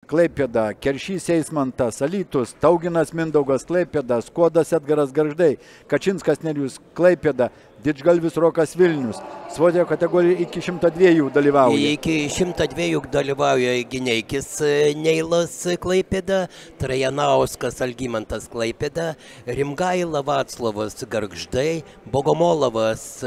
Klaipėda, Keršys Eismantas, Alytus, Tauginas Mindaugas, Klaipėda, Skodas Edgaras Garždai, Kačinskas Nerijus, Klaipėda, Didžgalvis Rokas Vilnius. Svorio kategorija iki 102 dalyvauja. Iki 102 dalyvauja Gineikis Neilas Klaipėda, Trajanauskas Algymantas Klaipėda, Rimgaila Vaclovas Gargždai, Bogomolovas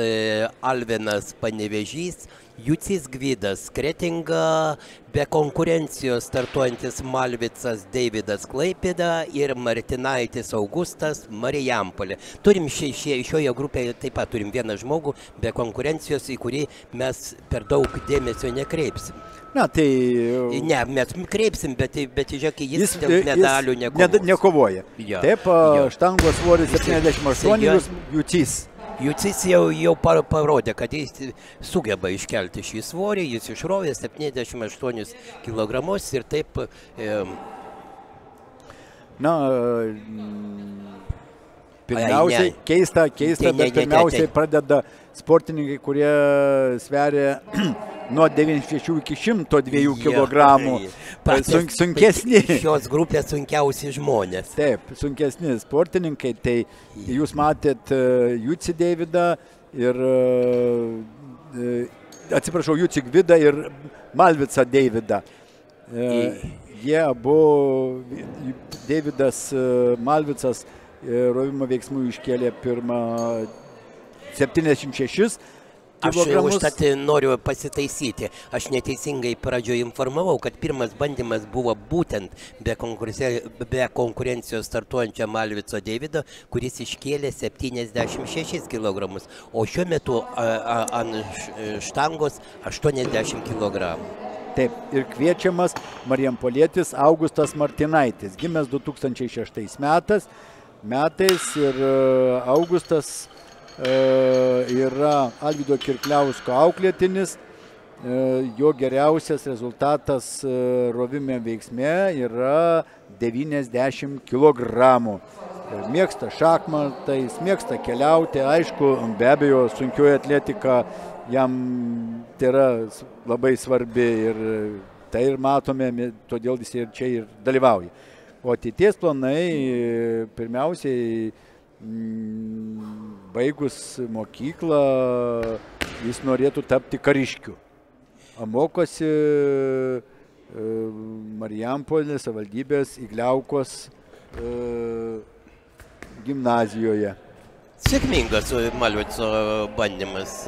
Alvinas Panevėžys, Jucis Gvidas Kretinga, be konkurencijos startuojantis Malvicas Deividas Klaipėda ir Martinaitis Augustas Marijampolė. Turim šioje grupėje taip pat turim vieną žmogų be konkurencijos, į kurį mes per daug dėmesio nekreipsim. Na, tai... Ne, mes kreipsim, bet žiūrėk, jis dėl medalių nekovoja. Taip, štangos svoris 78, Jucis. Jucis jau parodė, kad jis sugeba iškelti šį svorį, jis išrovė 78 kg ir taip... Na, pirmiausiai, keista, bet pirmiausiai pradeda sportininkai, kurie sveria nuo 96 iki 102 kg. Sunkesni. Šios grupės sunkiausi žmonės. Taip, sunkesni sportininkai. Tai jūs matėt Juci Deividą ir, atsiprašau, Juci Gvidą ir Malvicą Deividą. Jie abu, Deividas Malvicas, rovimo veiksmų iškėlė pirmą 76 kg. Aš užtat noriu pasitaisyti. Aš neteisingai pradžioje informavau, kad pirmas bandymas buvo būtent be konkurencijos startuojančio Malvico Deivido, kuris iškėlė 76 kg, o šiuo metu ant štangos 80 kg. Taip, ir kviečiamas marijampolietis Augustas Martinaitis, gimęs 2006 metais ir Augustas yra Alvydo Kirkliausko auklėtinis, jo geriausias rezultatas rovime veiksme yra 90 kg. Mėgsta šachmatais, mėgsta keliauti, aišku, be abejo, sunkioji atletika jam tai yra labai svarbi ir tai ir matome, todėl jis ir čia ir dalyvauja. O ateities planai, pirmiausiai, baigus mokyklą, jis norėtų tapti kariškiu. Mokosi Marijampolės savivaldybės Igliaukos gimnazijoje. Sėkmingas Malvico bandymas.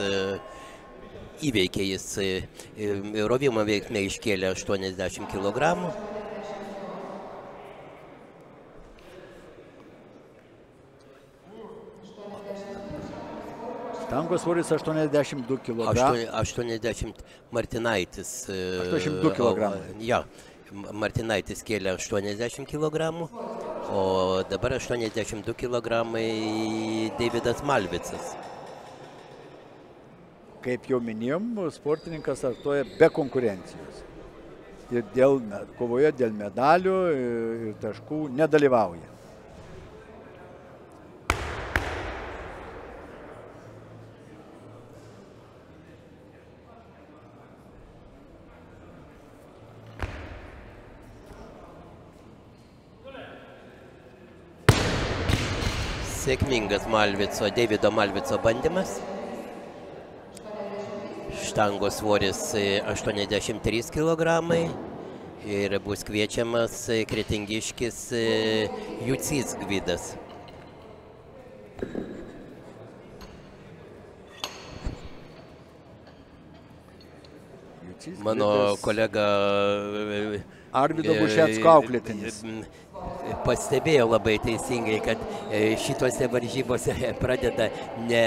Įveikė jis rovimo veiksme iškėlė 80 kg. Štangos svoris 82 kg. 80 Martinaitis. 82 kg. Ja, Martinaitis kėlė 80 kg, o dabar 82 kg Deividas Malvicas. Kaip jau minėjom, sportininkas startuoja be konkurencijos. Ir kovoje dėl medalių ir taškų nedalyvauja. Sėkmingas Deivido Malvico bandymas. Štangos svoris 83 kg ir bus kviečiamas kretingiškis Jucis Gvidas. Mano kolega Arvydo Bušecko auklėtinis. Pastebėjo labai teisingai, kad šitose varžybose pradeda ne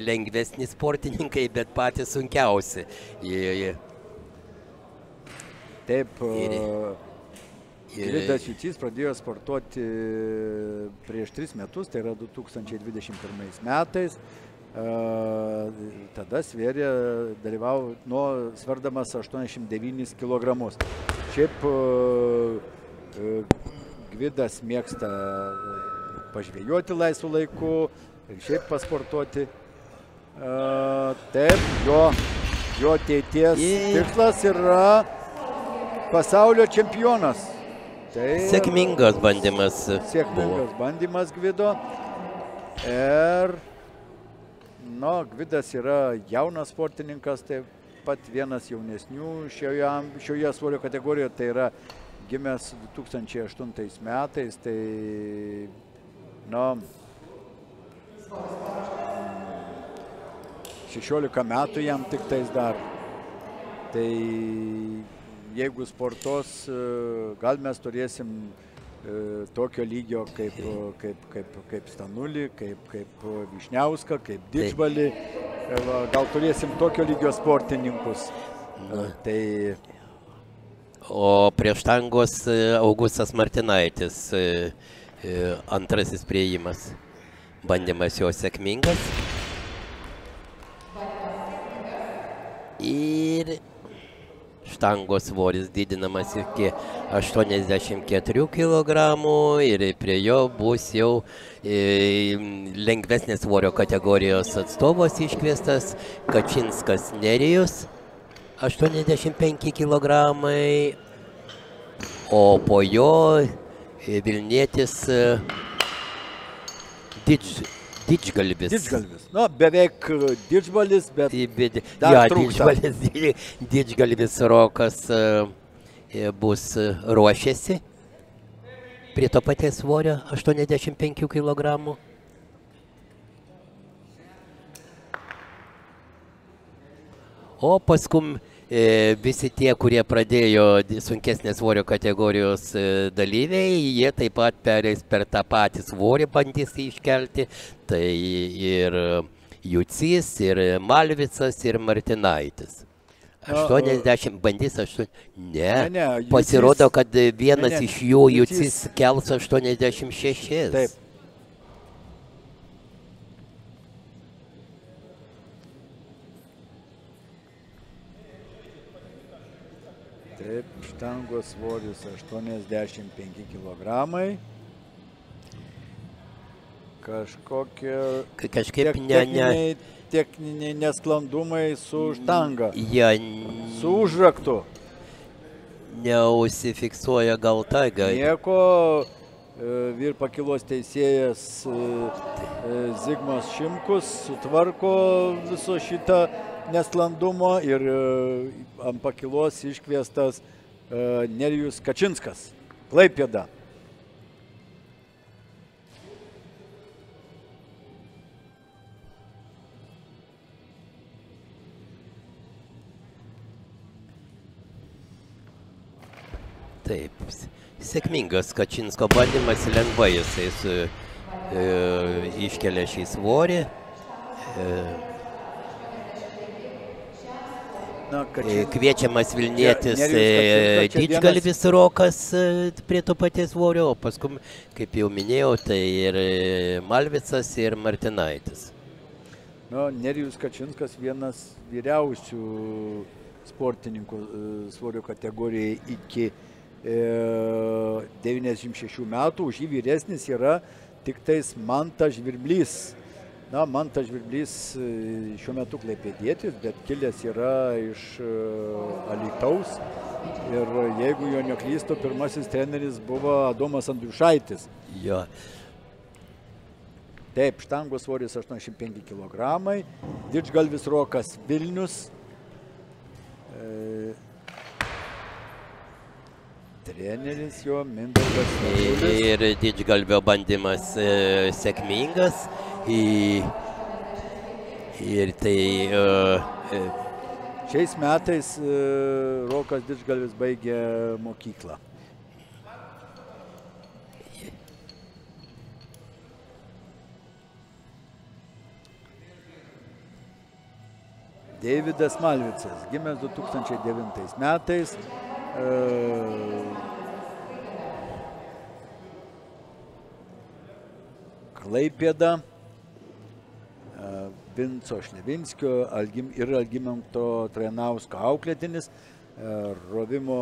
lengvesni sportininkai, bet patys sunkiausi. Taip, Gvidas Jucis pradėjo sportuoti prieš 3 metus, tai yra 2021 metais. Tada svėrė, dalyvavo sverdamas 89 kg. Šiaip Gvidas mėgsta pažvejoti laisvų laikų ir šiaip pasportuoti. Taip, jo ateities tikslas yra pasaulio čempionas. Tai Sėkmingas bandymas. Sėkmingas bandymas Gvido. Ir Gvidas yra jaunas sportininkas, taip pat vienas jaunesnių šioje svorio kategorijoje, tai yra gimęs 2008 metais, tai 16 metų jam tik tais dar. Tai jeigu sportos, gal mes turėsim tokio lygio kaip Stanulį, kaip Vyšniauską, kaip Didžbalį, gal turėsim tokio lygio sportininkus. O prie štangos Augustas Martinaitis, antrasis priėjimas. Bandymas jo sėkmingas. Ir štangos svoris didinamas iki 84 kg ir prie jo bus jau lengvesnės svorio kategorijos atstovas iškviestas Kačinskas Nerijus, 85 kg, o po jo vilnietis Didžgalvis. Beveik Didžbalis, bet dar trūksta. Didžgalvis Rokas bus ruošiasi prie to paties svorio 85 kg. O paskui visi tie, kurie pradėjo sunkesnės svorio kategorijos dalyviai, jie taip pat pereis per tą patį svorį, bandys iškelti. Tai ir Jucys, ir Malvicas, ir Martinaitis. 80 bandys 8. Ne, pasirodo, kad vienas iš jų Jucys kels 86. Taip. Taip, štangos svoris 85 kg. Kažkaip techniniai nesklandumai su štanga. Su Jie užraktu. neusifiksuoja gal tagą. Nieko, vyr pakilos teisėjas Zigmas Šimkus sutvarko viso šitą nesklandumo ir ant pakilos iškviestas Nerijus Kačinskas, Klaipėda. Taip, sėkmingas Kačinsko bandymas, lengvai jisai iškelia šį svorį. Kviečiamas vilnietis Didžgalvis Rokas prie to paties svorio, o paskui, kaip jau minėjau, tai ir Malvicas, ir Martinaitis. Nerijus Kačinskas vienas vyriausių sportininkų svorio kategorijai iki 96 metų, už jį vyresnis yra tik tais Mantas Žvirblys. Mantas Žvirblys šiuo metu klaipėdietis, bet kilęs yra iš Alytaus. Ir jeigu jo neklystu, pirmasis treneris buvo Adomas Andriušaitis. Jo. Taip, štangos svoris 85 kg. Didžgalvis Rokas Vilnius. Treneris jo Mindaugas. Ir Didžgalvio bandymas sėkmingas. Ir tai šiais metais Rokas Didžgalvis baigė mokyklą. Deividas Malvicas, gimęs 2009 metais. Klaipėda, Vinco Šlevinskio ir Algimanto Trenausko auklėtinis. Rovimo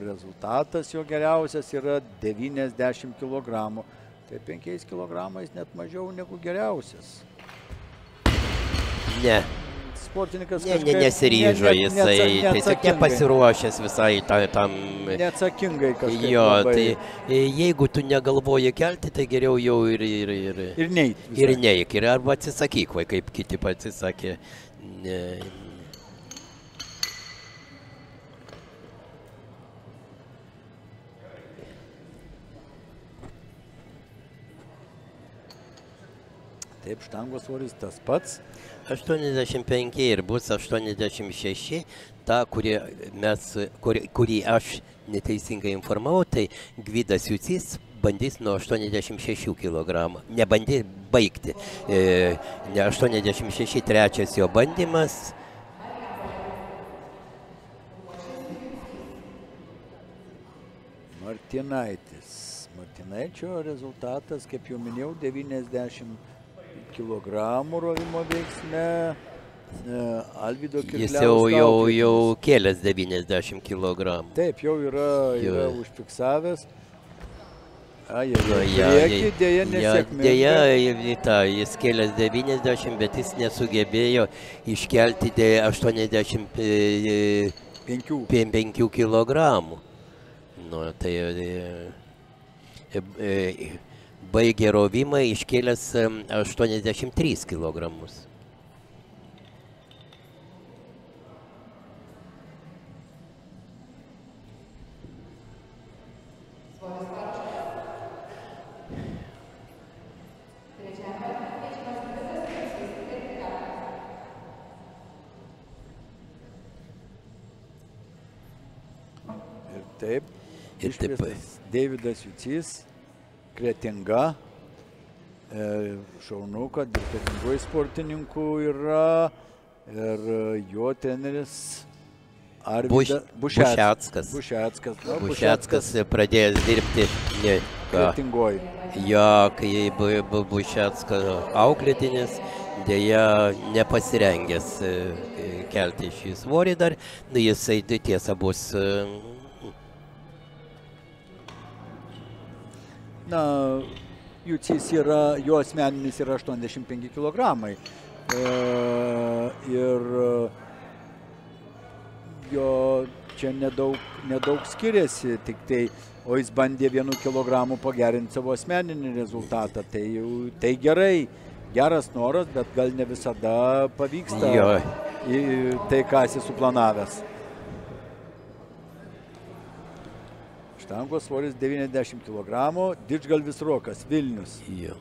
rezultatas jo geriausias yra 90 kg. Tai 5 kg net mažiau negu geriausias. ne. sportininkas Nesiryžo jisai, tiesiog nepasiruošęs visai tam. Neatsakingai kažkaip. Jo, labai. tai jeigu tu negalvoji kelti, tai geriau jau ir neik. Ir neik, ir arba atsisakyk, kaip kiti atsisakė. Taip, štangos svoris tas pats. 85 ir bus 86. Ta, kurį aš neteisingai informavau, tai Gvidas Jucys bandys nuo 86 kg. Nebandys baigti. Ne 86 trečias jo bandymas. Martinaičio rezultatas, kaip jau minėjau, 90 kg rovimo veiksme. Alvydo Kirkliausko. Jis jau kėlęs 90 kg. Taip, jau yra užfiksavęs. Priekį dėja nesėkmingai. Dėja, jis kėlęs 90, bet jis nesugebėjo iškelti 85 kg. Nu, tai baigė rovimą iškėlęs 83 kg. Taip, iškviestas Deividas Jucys, Kretinga, šaunu, kad ir Kretingoje sportininkų yra, ir jo treneris Arvydas Bušeckas. Bušeckas pradėjęs dirbti Kretingoje. Jo, kai Bušeckas auklėtinis, dėja nepasirengęs kelti šį svorį dar, jisai tiesa bus. Na, Jucys yra, jo asmeninis yra 85 kg. Ir jo čia nedaug skiriasi, tik tai, o jis bandė 1 kg pagerinti savo asmeninį rezultatą. Tai gerai, geras noras, bet gal ne visada pavyksta tai, ką esi suplanavęs. Štangos svoris 90 kg, Didžgalvis Rokas, Vilnius. Jo.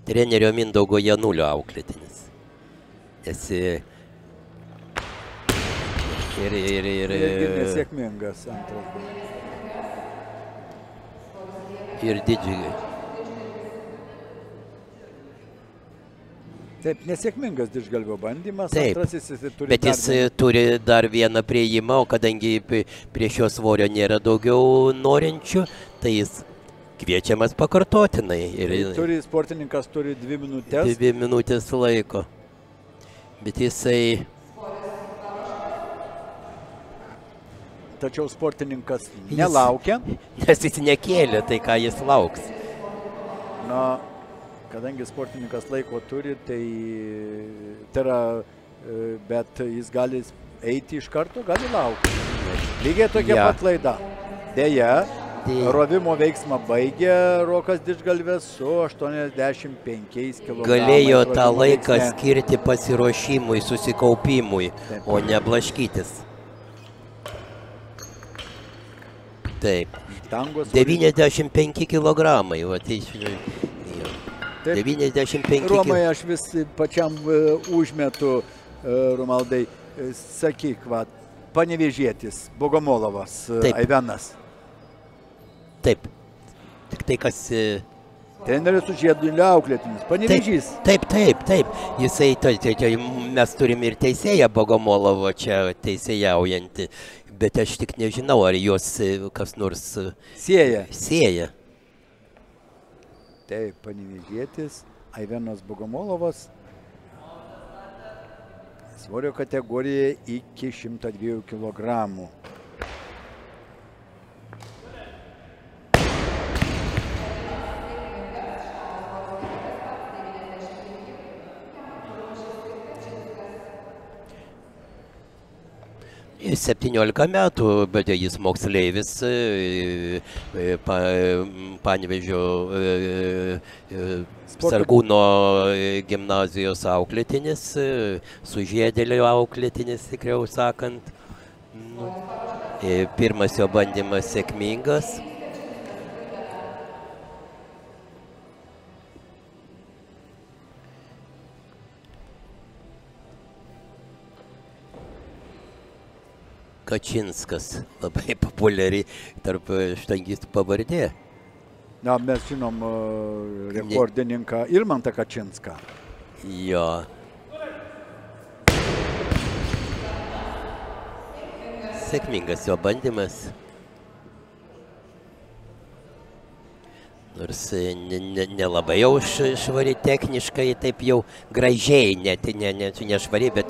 Trenerio Mindaugo Janulio auklėtinis. Esi ir nesėkmingas antras. Ir Didžigai. Taip, nesėkmingas Didžgalvio bandymas. Taip, bet jis turi dar vieną priėjimą, o kadangi prie šio svorio nėra daugiau norinčių, tai jis kviečiamas pakartotinai. Sportininkas turi 2 minutės. 2 minutės laiko. Bet jisai... Tačiau sportininkas nelaukia. Nes jis nekėlė, tai ką jis lauks. Na, kadangi sportininkas laiko turi, tai yra, bet jis gali eiti iš karto, gali laukti. Lygiai tokia pat klaida. Deja, rovimo veiksmą baigė Rokas Didžgalvis su 85 kg. Galėjo tą laiką skirti pasiruošimui, susikaupimui, o ne blaškytis. Taip. 95 kilogramai. 95 kg. Romai, aš vis pačiam užmetu, Romaldai, sakyk, Panevėžietis, Bogomolovas, Aivenas. Taip. Tik tai, kas... Treneris su Žiedulio auklėtinis, Panevėžys. Taip. Jisai, mes turim ir teisėją Bogomolovo čia teisėjaujantį, bet aš tik nežinau, ar jos kas nors sieja. Taip, Panevėžietis, Aivenas Bogomolovas, svorio kategorija iki 102 kg. 17 metų, bet jis moksleivis, Panevėžio Sargūno gimnazijos auklėtinis, Sužiedėlio auklėtinis, tikriau sakant. Pirmas jo bandymas sėkmingas. Kačinskas, labai populiari tarp štangistų pavardė. Na, mes žinom rekordininką Irmantą Kačinską. Jo. Sėkmingas jo bandymas. Nors nelabai jau švari techniškai, taip jau gražiai, ne švari, bet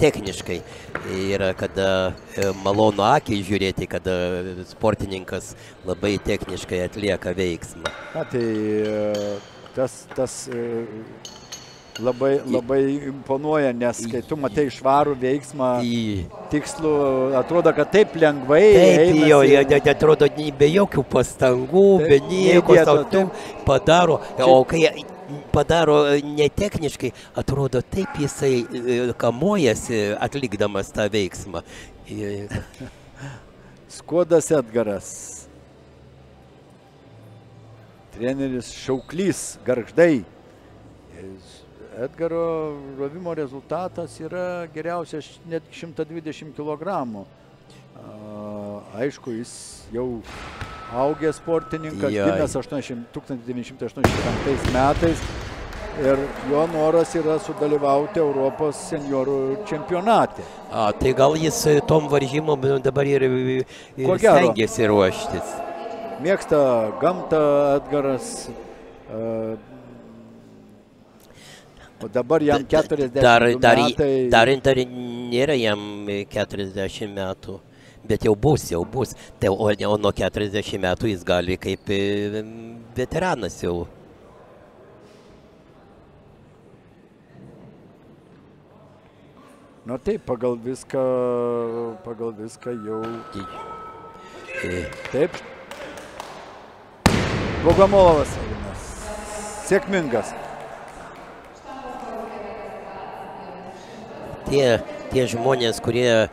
techniškai yra, kada malonu akiai žiūrėti, kada sportininkas labai techniškai atlieka veiksmą. Na, tai tas labai imponuoja, nes kai tu matai švarų veiksmą, tikslų, atrodo, kad taip lengvai. Taip, jo, atrodo, be jokių pastangų, be nieko sau padaro, o kai padaro netechniškai, atrodo, taip jisai kamuojasi atlikdamas tą veiksmą. Skuodas Edgaras. Treneris Šauklys, Gargždai. Edgaro rovimo rezultatas yra geriausias net 120 kg. Aišku, jis jau augęs sportininkas, gimęs 1985 metais ir jo noras yra sudalyvauti Europos seniorų čempionate. Tai gal jis tom varžymom dabar ir stengiasi ruoštis. Mėgsta gamtą Edgaras. O dabar jam 40 metai. Dar nėra jam 40 metų, bet jau bus. Tai, o nuo 40 metų jis gali kaip veteranas jau. Na taip, pagal viską jau. Taip. Bogomolovas, sėkmingas. Tie žmonės, kurie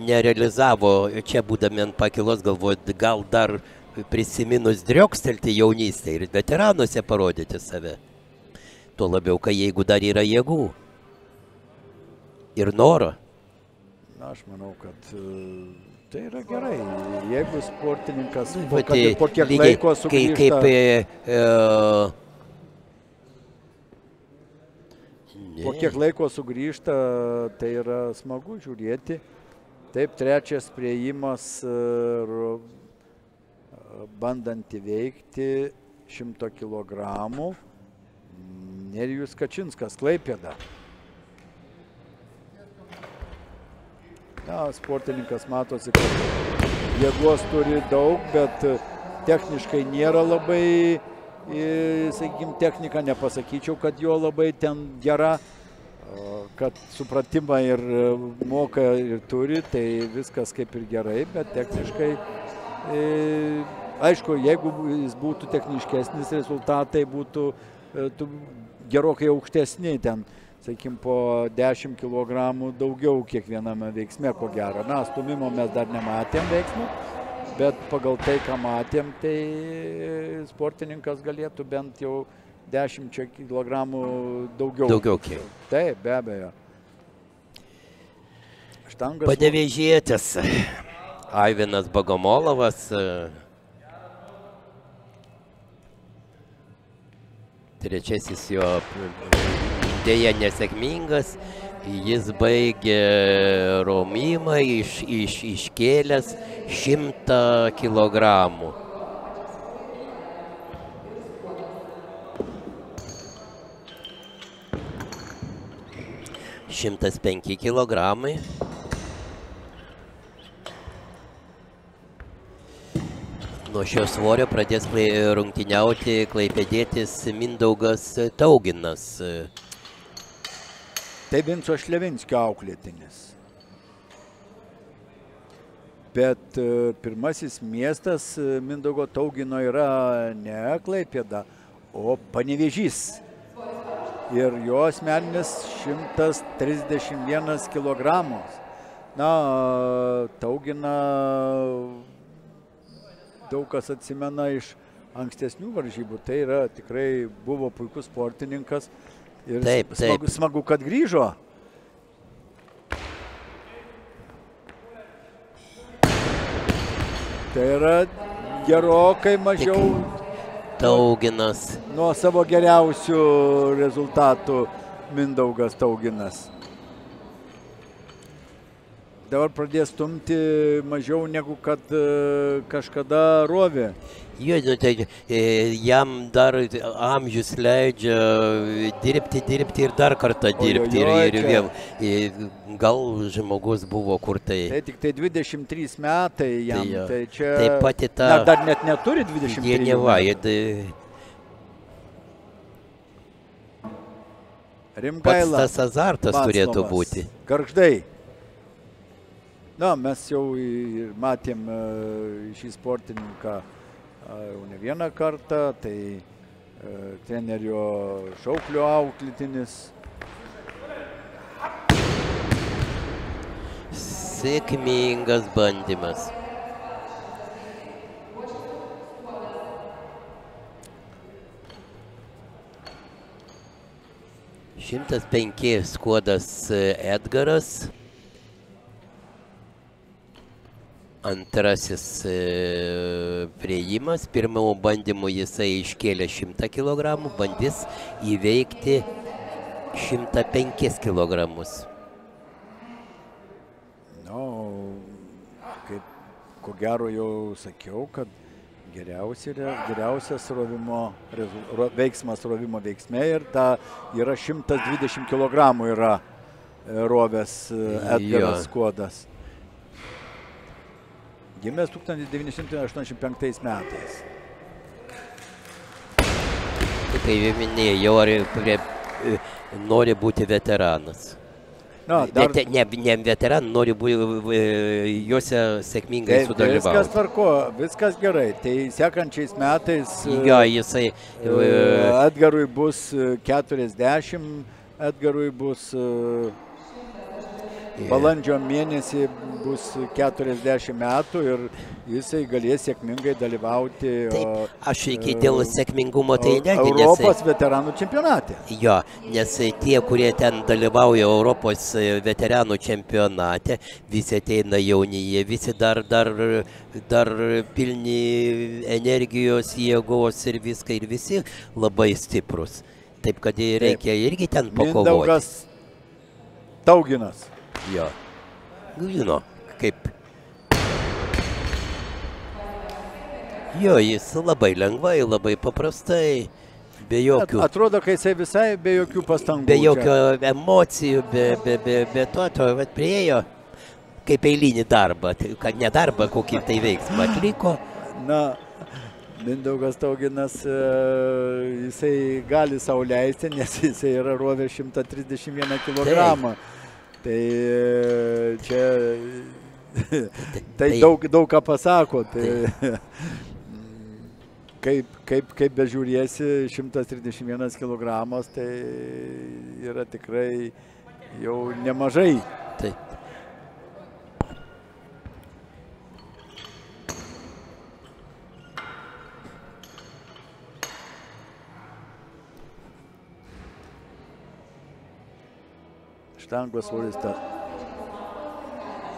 nerealizavo čia būdami ant pakilos, galvojant, gal dar prisiminus driokstelti jaunystę ir veteranuose parodyti save. Tuo labiau, kai jeigu dar yra jėgų ir noro. Na, aš manau, kad tai yra gerai. Jeigu sportininkas po kiek laiko sugrįžta... Po kiek laiko sugrįžta, tai yra smagu žiūrėti. Taip, trečias priėjimas bandant įveikti 100 kg. Nerijus Kačinskas, Klaipėda. Na, sportininkas matosi, kad jėgos turi daug, bet techniškai nėra labai... Sakykime, technika nepasakyčiau, kad jo labai ten gera, kad supratimą ir moka ir turi, tai viskas kaip ir gerai, bet techniškai, aišku, jeigu jis būtų techniškesnis, rezultatai būtų gerokai aukštesni, ten, sakykime, po 10 kg daugiau kiekviename veiksme, ko gero. Na, stumimo mes dar nematėm veiksmų. Bet pagal tai, ką matėm, tai sportininkas galėtų bent jau 10 kg daugiau. Daugiau kiek. Taip, be abejo. Panevėžietis Aivinas Bogomolovas. Trečiasis jo dėja nesėkmingas. Jis baigė romimą iškėlęs 100 kilogramų. – 105 kilogramai. Nuo šio svorio pradės rungtyniauti klaipėdietis Mindaugas Tauginas. Tai Vinco Šlevinskio auklėtinis. bet pirmasis miestas Mindaugo Taugino yra ne Klaipėda, o Panevėžys. Ir jo asmeninis 131 kilogramos. Na, Tauginą daug kas atsimena iš ankstesnių varžybų. Tai yra tikrai buvo puikus sportininkas ir smagu, kad grįžo. Tai yra gerokai mažiau Tauginas. Nuo savo geriausių rezultatų Mindaugas Tauginas. Dabar pradės stumti mažiau negu kad kažkada rovė. Jo, tai jam dar amžius leidžia dirbti ir dar kartą dirbti. Ir gal žmogus buvo kur tai. Tai tik tai 23 metai jam. Tai čia taip pat dar net neturi 23 metų. Rimgaila. Pats tas azartas turėtų būti. Gargždai. Na, mes jau matėm šį sportininką jau ne vieną kartą, tai trenerio Šauklio auklėtinis. Sėkmingas bandymas. Šimtas 5 Skuodas Edgaras. Antrasis priėjimas. Pirmame bandymu jisai iškėlė 100 kg, bandys įveikti 105 kg. Na, kaip ko gero jau sakiau, kad geriausias veiksmas rovimo veiksme ir ta yra 120 kg yra rovęs Edgaras Skuodas. Gimęs 1985 metais. Kaip jau minėjau, nori būti veteranas. Ne veteran, nori būti juose sėkmingai sudalyvauti. Viskas tvarko, viskas gerai. Tai sekančiais metais Edgarui bus 40, Edgarui bus balandžio mėnesį bus 40 metų ir jisai galės sėkmingai dalyvauti aš iki dėl sėkmingumo tai negi, Europos veteranų čempionate. Jo, nes tie, kurie ten dalyvauja Europos veteranų čempionate, visi ateina jaunyje, visi dar pilni energijos, jėgos ir viską, ir visi labai stiprus. Taip, kad reikia irgi ten pakovoti. Mindaugas Tauginas. Jo, žino, kaip. Jo, jis labai lengvai, labai paprastai, be jokių. Atrodo, kai jisai visai be jokių pastangų. Be jokių emocijų, be to, priejo kaip eilinį darbą, kad ne darbą, kokį tai veiksmą atliko. Na, Mindaugas Tauginas, jisai gali sau leisti, nes jisai yra rovęs 131 kg. Tai čia tai daug ką pasako. Kaip bežiūrėsi, 131 kg, tai yra tikrai jau nemažai. Taip. Štangos svoris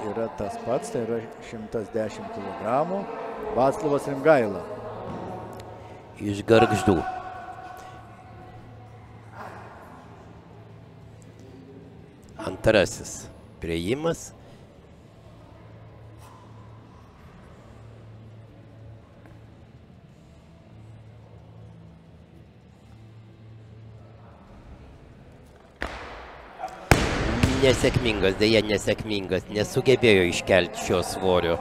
yra tas pats, tai yra 110 kg. Vaclovas Rimgaila. Iš Gargždų. Antrasis priėjimas. Nesėkmingas, dėja nesėkmingas, nesugebėjo iškelti šio svorio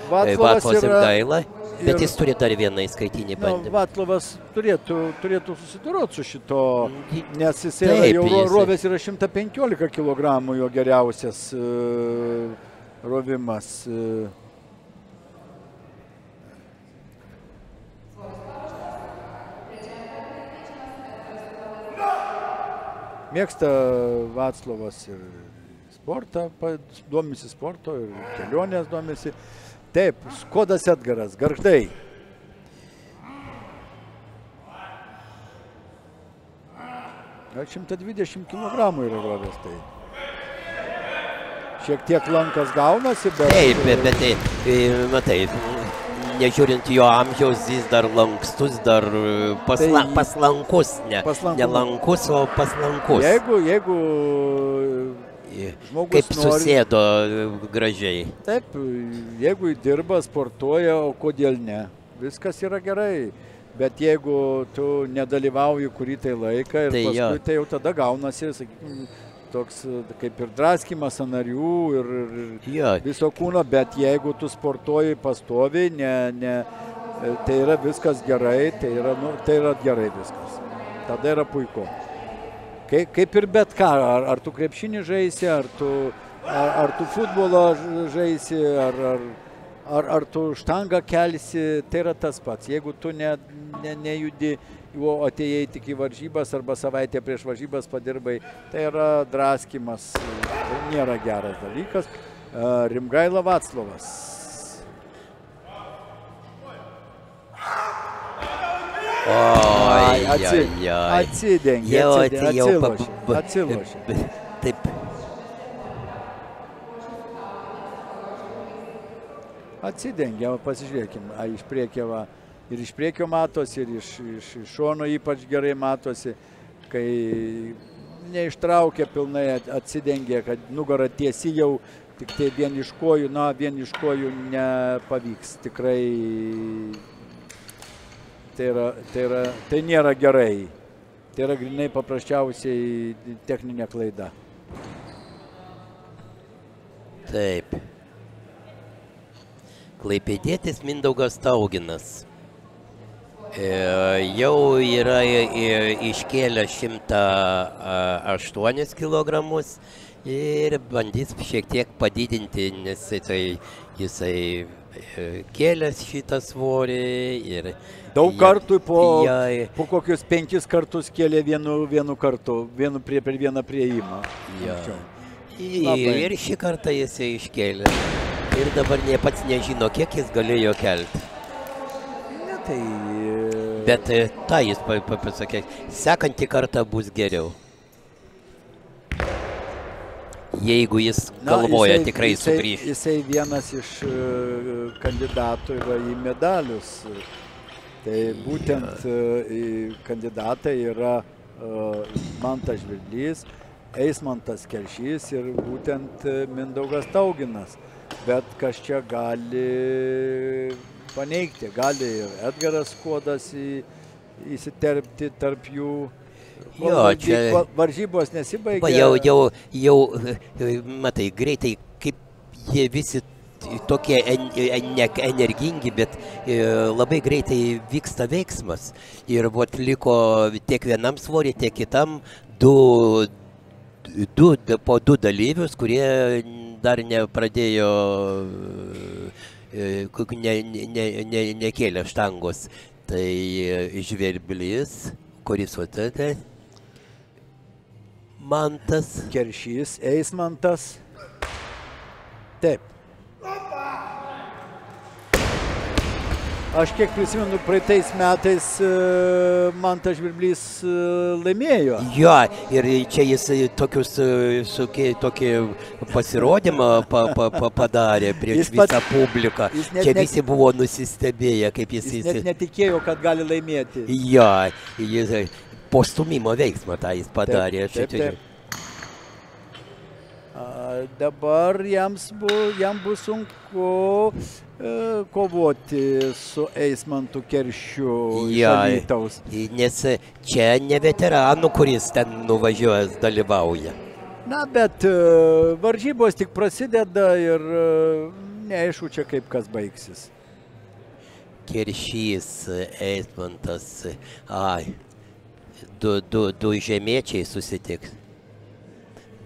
Vaclovas Rimgaila, bet jis turi dar vieną įskaitinį bandymą. Vaclovas turėtų susidoroti su šito, nes jis jau rovės yra 115 kg jo geriausias rovimas. Mėgsta Vaclovas ir sportą, domisi sporto ir kelionės domisi. Taip, Skodas Edgaras, Gargždai. Gal 120 kg yra rovės, tai šiek tiek lankas gaunasi, bet... Taip, bet tai, matai, nežiūrint jo amžiaus, jis dar lankstus, dar paslankus, ne lankus, o paslankus. Jeigu žmogus kaip susėdo gražiai. Taip, jeigu dirba, sportuoja, o kodėl ne? Viskas yra gerai. Bet jeigu tu nedalyvauji kurį tai laiką ir tai paskui tai jau tada gaunasi, sakykime, toks kaip ir draskimas sąnarių ir viso kūno, bet jeigu tu sportuoji pastoviai, tai yra viskas gerai, tai yra gerai viskas. Tada yra puiku. Kaip ir bet ką, ar tu krepšinį žaisi, ar tu futbolą žaisi, ar tu štangą kelsi, tai yra tas pats. Jeigu tu nejudi, o atėjai tik į varžybas arba savaitę prieš varžybas padirbai, tai yra draskimas, tai nėra geras dalykas. Rimgaila Vaclovas. Atsidengė, atsilošė. Taip. Atsidengė, pasižiūrėkime, iš priekio va. Ir iš priekio matosi, ir iš šono ypač gerai matosi, kai neištraukia pilnai, atsidengė, kad nugara tiesi jau, tik tai vien iš kojų nepavyks. Tikrai tai nėra gerai. Tai yra grinai paprasčiausiai techninė klaida. Taip. Klaipėdietis Mindaugas Tauginas. Jau yra iškėlę 108 kg ir bandys šiek tiek padidinti, nes jisai kėlęs šitą svorį ir daug kartų po kokius 5 kartus kėlė vienu kartu, per vieną priėjimą. Ir šį kartą jisai iškėlė. Ir dabar pats nežino, kiek jis galėjo kelti. Bet tą jis pasakė, sekantį kartą bus geriau. Jeigu jis galvoja tikrai sugrįžti. Jisai vienas iš kandidatų yra į medalius. Tai būtent kandidatai yra Mantas Žvirblys, Eismantas Keršys ir būtent Mindaugas Tauginas. Bet kas čia gali paneigti, gali ir Edgaras Skodas įsiterpti tarp jų. Varžybos nesibaigia. Jau, matai, greitai, kaip jie visi tokie energingi, bet labai greitai vyksta veiksmas. Ir liko tiek vienam svorį, tiek kitam po du dalyvius, kurie dar nepradėjo, nekėlė štangos. Tai Žvirblys, kuris tada, Mantas. Keršys, Eismantas. Taip. Aš kiek prisimenu, praeitais metais Mantas Žvirblys laimėjo. Jo, ir čia jis tokį pasirodymą padarė prieš visą publiką. Čia visi buvo nusistebėję, kaip jis net netikėjo, kad gali laimėti. Jo, po stūmimo veiksmą tą jis padarė. Taip. Dabar jam bus sunku kovoti su Eismantu Keršiu iš Alytaus. Nes čia ne veteranų, kuris ten nuvažiuojęs dalyvauja. Na, bet varžybos tik prasideda ir neaišku čia kaip kas baigsis. Keršys, Eismantas, du žemiečiai susitiks.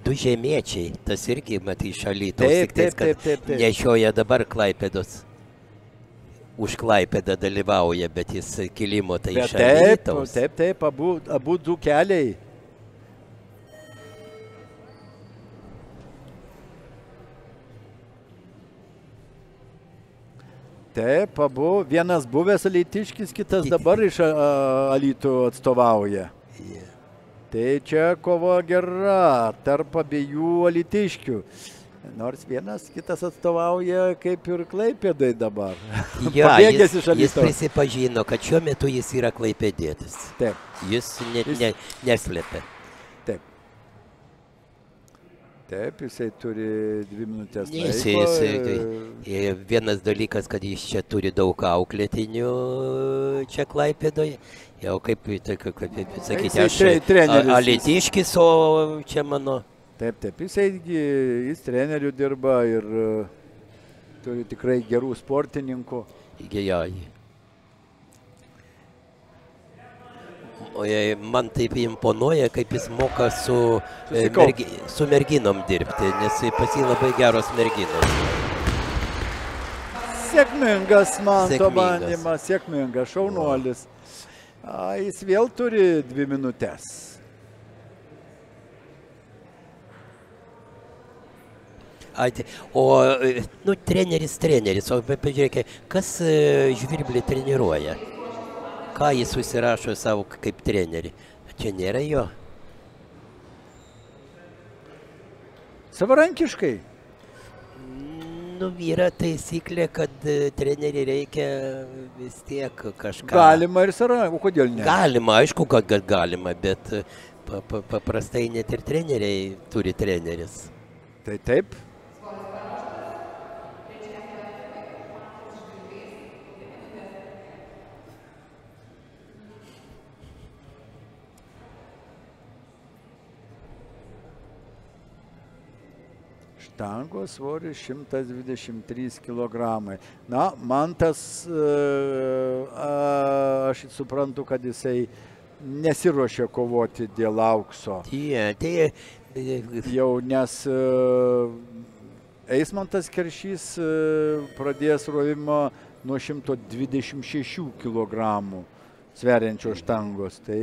du žemiečiai, tas irgi, matai, iš Alytaus, Taip, tik tais, taip, kad taip, taip. nešioja dabar Klaipėdos. Už Klaipėdą dalyvauja, bet jis kilimo tai iš Alytaus. Taip, abu du keliai. Taip, abu, vienas buvęs alytiškis, kitas dabar iš Alytų atstovauja. Tai čia kova gera tarp abiejų alytiškių. Nors vienas kitas atstovauja kaip ir Klaipėdai dabar. Ja, Pabėgęs iš jis Alytaus. prisipažino, kad šiuo metu jis yra klaipėdietis. Taip. Jis neslėpia. Taip. Taip, jisai turi 2 minutės Vienas dalykas, kad jis čia turi daug auklėtinių čia Klaipėdoje. Jau kaip sakyti, aš alytiškis, o čia mano. Taip, jis treneriu dirba ir turi tikrai gerų sportininkų. Man taip imponuoja, kaip jis moka su merginom dirbti, nes pas jį labai geros merginos. Sėkmingas Manto bandymas, sėkmingas šaunuolis. Jis vėl turi 2 minutės. O, treneris, o pažiūrėkite, kas Žvirblį treniruoja? Ką jis susirašo savo kaip trenerį? Čia nėra jo. Savarankiškai? Yra taisyklė, kad treneriui reikia vis tiek kažką. Galima ir savarankiškai, o kodėl ne? Galima, aišku, kad galima, bet paprastai net ir treneriai turi treneris. Tai taip. Štangos svoris 123 kg. Na, Mantas, aš suprantu, kad jisai nesiruošia kovoti dėl aukso. Jau nes Eismantas Keršys pradės rovimą nuo 126 kg sveriančios štangos. Tai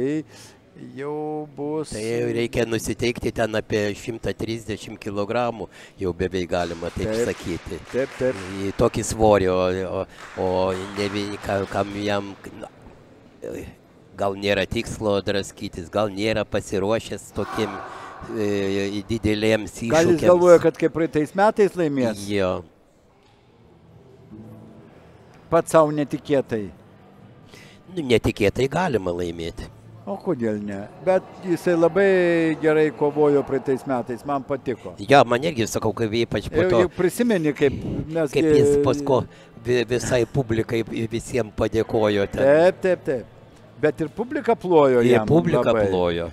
jau bus... Tai reikia nusiteikti ten apie 130 kg, jau beveik galima taip sakyti. Taip. Į tokį svorį, o ne kam jam gal nėra tikslo draskytis, gal nėra pasiruošęs tokiem didelėms iššūkiams. Gal jis galvoja, kad kaip praeitais metais laimės? Jo. Pats savo netikėtai. Netikėtai galima laimėti. O kodėl ne? Bet jisai labai gerai kovojo praeitais metais, man patiko. Ja, man irgi sakau, kaip ypač po to. Jau prisimeni, kaip mes... Kaip jis pasko visai publikai visiems padėkojo. Taip. Bet ir publika plojo jam. Ir publika plojo.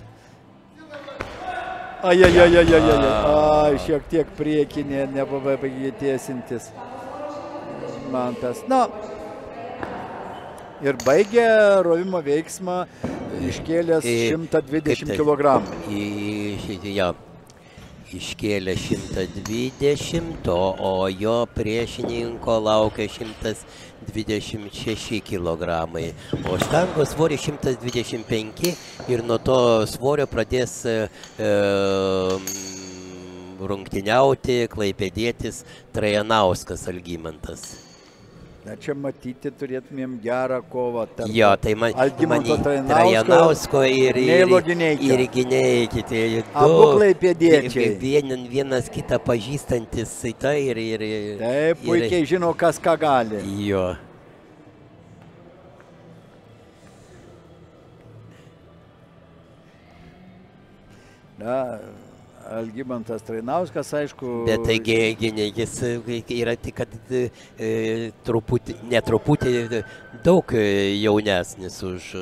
Šiek tiek priekinė, nepabaigė tiesintis Mantas. Na, ir baigė rovimo veiksmą iškėlęs 120 kg. Iškėlė 120, o jo priešininko laukia 126 kg. O štangos svoris 125 ir nuo to svorio pradės rungtyniauti klaipėdietis Trajanauskas Algimantas. Čia matyti turėtumėm gerą kovą tarp Algimanto Trajanausko ir Gineikį. Abu klaipėdiečiai. Vienas kitą pažįstantis ir... Taip, puikiai žino, kas ką gali. Jo. Na, Algimantas Trainauskas, aišku... Bet taigi Gineikis yra tik, kad netruputį daug jaunesnis už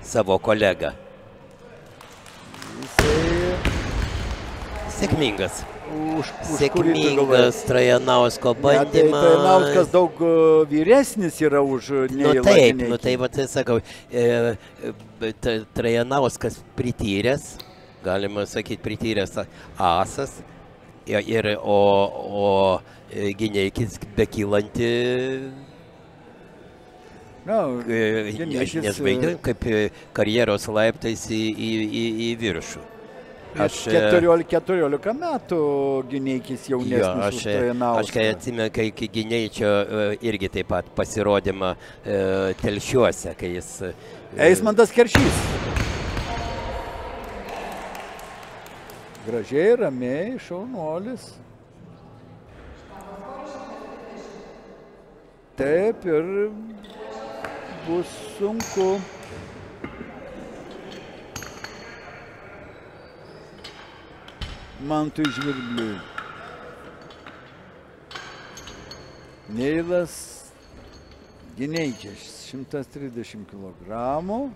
savo kolegą. Sėkmingas. Sėkmingas Trajanausko bandymas. Trajanauskas daug vyresnis yra už Gineikį. Tai sakau, Trajanauskas prityręs. galima sakyti, prityręs asas. O Gineikis bekylanti, aš nesvaigiu, kaip karjeros laiptais į viršų. 14 metų Gineikis jaunesnis už Trajanauską. Aš kai atsimenu, kai Gineičio irgi taip pat pasirodymą Telšiuose, kai jis... Eismantas Keršys. Gražiai, ramiai, šaunuolis. Taip ir bus sunku. Mantui Žvirbliui. Neilas Gineikis, 130 kilogramų.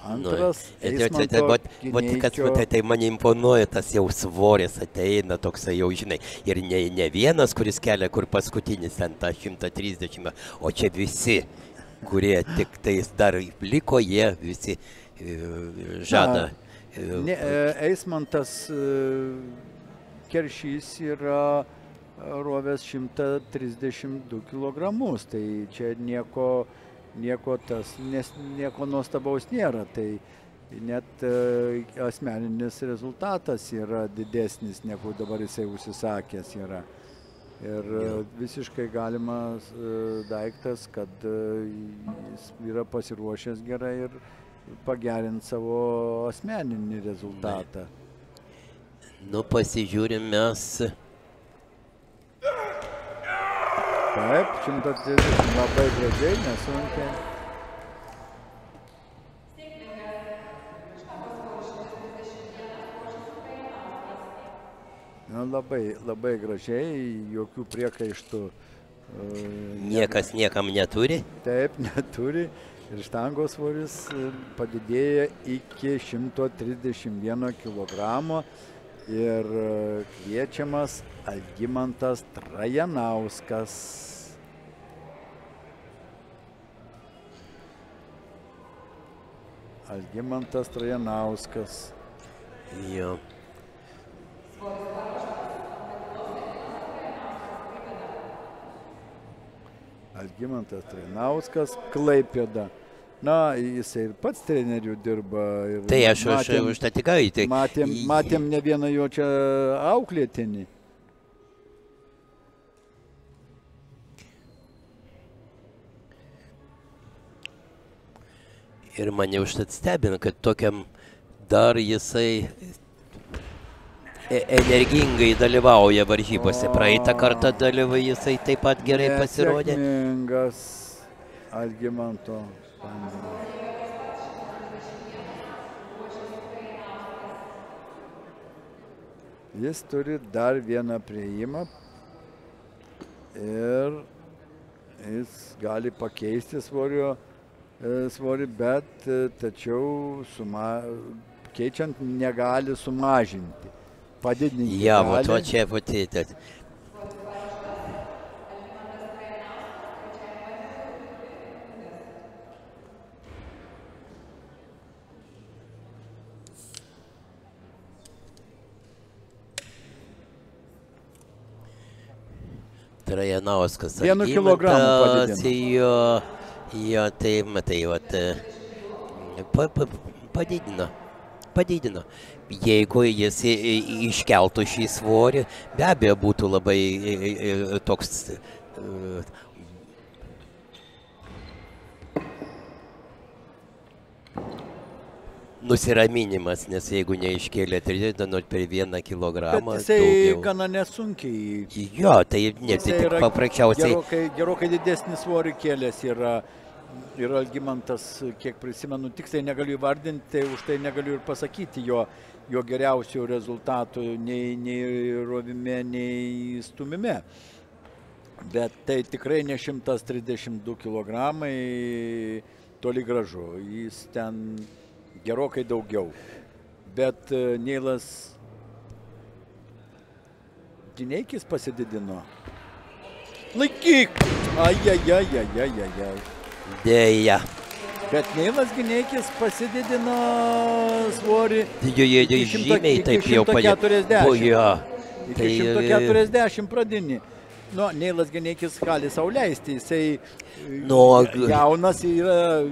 Antras Eismanto Gineičio. Tai mane imponuoja, tas jau svoris ateina, toksai jau žinai. Ir ne vienas, kuris kelia, kur paskutinis ten tą 130, o čia visi, kurie tik tais dar liko, jie visi žada. Eismantas Keršys yra rovęs 132 kilogramus, tai čia nieko nuostabaus nėra, tai net asmeninis rezultatas yra didesnis, negu dabar jisai užsisakęs yra. Ir visiškai galimas daiktas, kad jis yra pasiruošęs gerai ir pagerinti savo asmeninį rezultatą. Nu, pasižiūrim mes. Taip, 130 labai gražiai, nesunkiai. Labai gražiai, jokių priekaištų. Niekas niekam neturi? Taip, neturi. Ir štangos svoris padidėja iki 131 kilogramo. Ir kviečiamas Algimantas Trajanauskas. Algimantas Trajanauskas. Jo. Algimantas Trajanauskas, Klaipėda. Na, jisai ir pats trenerių dirba. Tai aš už tą tikrai. Matėm ne vieną jo čia auklėtinį. Ir mane užtat stebina, kad tokiam dar jisai energingai dalyvauja varžybose. Praeitą kartą dalyvauja, jisai taip pat gerai pasirodė. Nesėkmingas Algimanto. Jis turi dar vieną priėjimą ir jis gali pakeisti svorį, bet tačiau keičiant negali sumažinti. Padidinti. Ja, o čia patėtė. Trajanauskas. 1 kilogramą padidino. Jo, tai matai, padidino. Jeigu jis iškeltų šį svorį, be abejo būtų labai toks nusiraminimas, nes jeigu neiškėlė 30 per 1 kilogramą. Bet jisai gana nesunkiai. Jo, tai tik paprasčiausiai. Gerokai didesnį svorį kėlęs yra Algimantas, kiek prisimenu, tiksliai negaliu įvardinti, tai už tai negaliu ir pasakyti jo geriausių rezultatų nei rovime, nei stumime. Bet tai tikrai ne 132 kg, toli gražu, jis ten gerokai daugiau. Bet Neilas Gineikis pasididino. Laikyk! Ai. Dėja. Bet Neilas Gineikis pasididino svorį Žymiai taip jau 140. Tai 140 pradinį. Nu, Neilas Gineikis gali sau leisti, jisai jaunas yra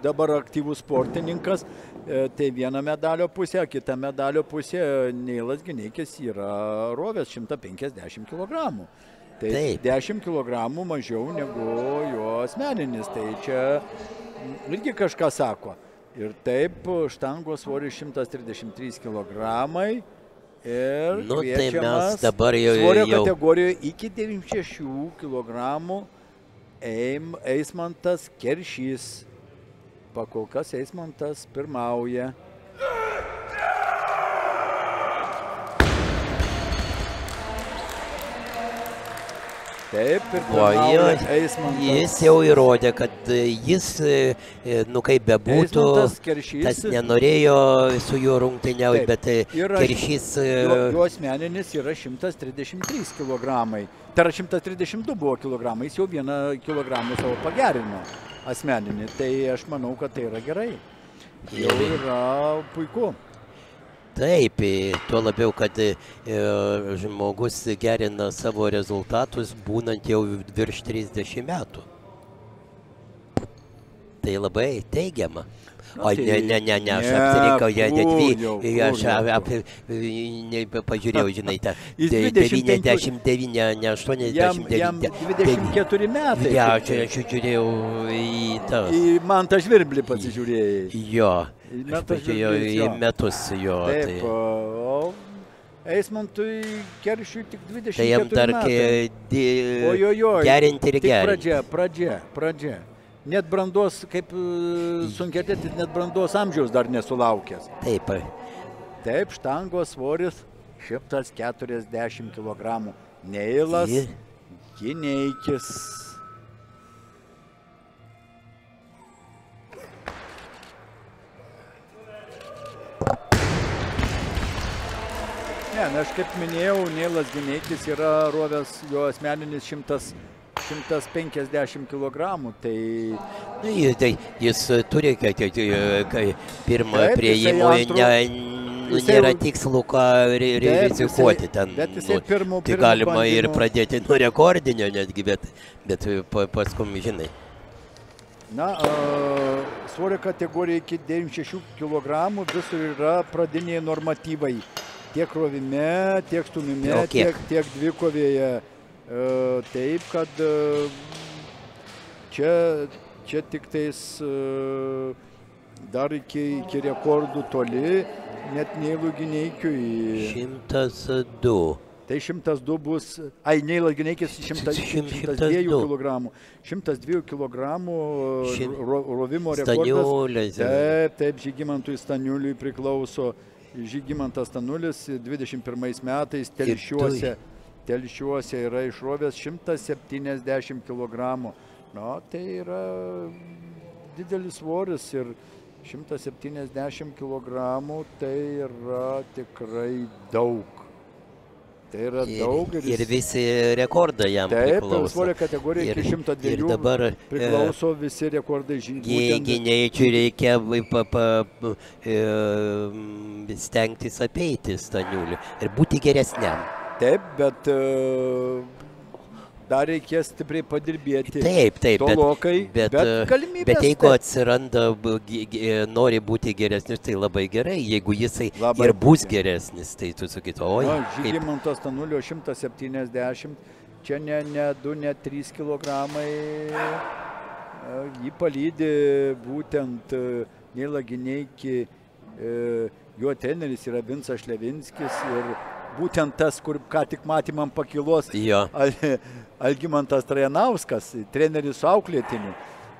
dabar aktyvus sportininkas, tai viena medalio pusė, kita medalio pusė Neilas Gineikis yra rovęs 150 kg. Tai Taip. 10 kg mažiau negu jo asmeninis, tai čia irgi kažką sako. Ir taip štangos svoris 133 kg. Ir Nu, tai kviečiamas mes dabar svorio jau kategorijoje iki 96 kg Eismantas Keršys. Pakol kas Eismantas pirmauja. Taip, ir pirmauja Eismantas. Jis jau įrodė, kad jis, nu kaip bebūtų, Eismantas Keršys. tas nenorėjo su juo rungtyniauti, Taip. bet Keršys... Jo asmeninis yra 133 kg. Tai yra 132 buvo kilogramai, jis jau 1 kilogramą savo pagerino asmeninį. Tai aš manau, kad tai yra gerai. Jau yra puiku. Taip, tuo labiau, kad žmogus gerina savo rezultatus būnant jau virš 30 metų. Tai labai teigiama. O ne, aš apsirinkau, aš pažiūrėjau, žinai, tą 99, ne 89. Jam 24 metai. Ja, aš žiūrėjau į tas. Į Mantą Žvirblį pasižiūrėjai. Jo, aš pažiūrėjau į metus jo. Taip, o Eismantui Keršiui tik 24 metai. Tai jam dar gerinti ir gerinti. Tik pradžia. Net brandos, kaip sunkiatėtis, net brandos amžiaus dar nesulaukęs. Taip. Taip, štangos svoris 140 kg. Neilas Gineikis. Ne, aš kaip minėjau, Neilas Gineikis yra rovęs jo asmeninis 150 kg, tai jis turi, kai pirmą prieimo nėra tikslu, ką rizikuoti ten. Tai galima ir pradėti nuo rekordinio netgi, bet paskui, žinai. Na, svorio kategorija iki 96 kg visur yra pradiniai normatyvai. Tiek rovime, tiek stumime, tiek dvikovėje. Taip, kad čia tik tais dar iki rekordų toli, net Neilui Gineikiui. 102. Tai 102 bus, Neilas Gineikis 102 kg. 102 kg rovimo rekordas. Taip, Žygimantui Staniuliui priklauso. Žygimantas Stanulis 21 metais Telšiuose yra išrovęs 170 kg. Na, tai yra didelis svoris ir 170 kg tai yra tikrai daug. Tai yra daug. Ir visi rekordai jam priklauso. Taip, svorio kategorija iki 102 priklauso visi rekordai žygiai. Gineičiui reikia stengtis apeiti Staniulį ir būti geresniam. Taip, bet dar reikės stipriai padirbėti. Taip, bet galimybės. Bet jeigu atsiranda, nori būti geresnis, tai labai gerai. Jeigu jisai ir bus geresnis, tai tu sakytum, oi. Žygimantas Stanulio 170, čia ne 2, ne 3 kg. Jį palydi būtent Neilą Gineikį, jo treneris yra Vincas Šlevinskis ir būtent tas, kur ką tik matėm ant pakylos, Algimantas Trajanauskas, treneris su auklėtiniu,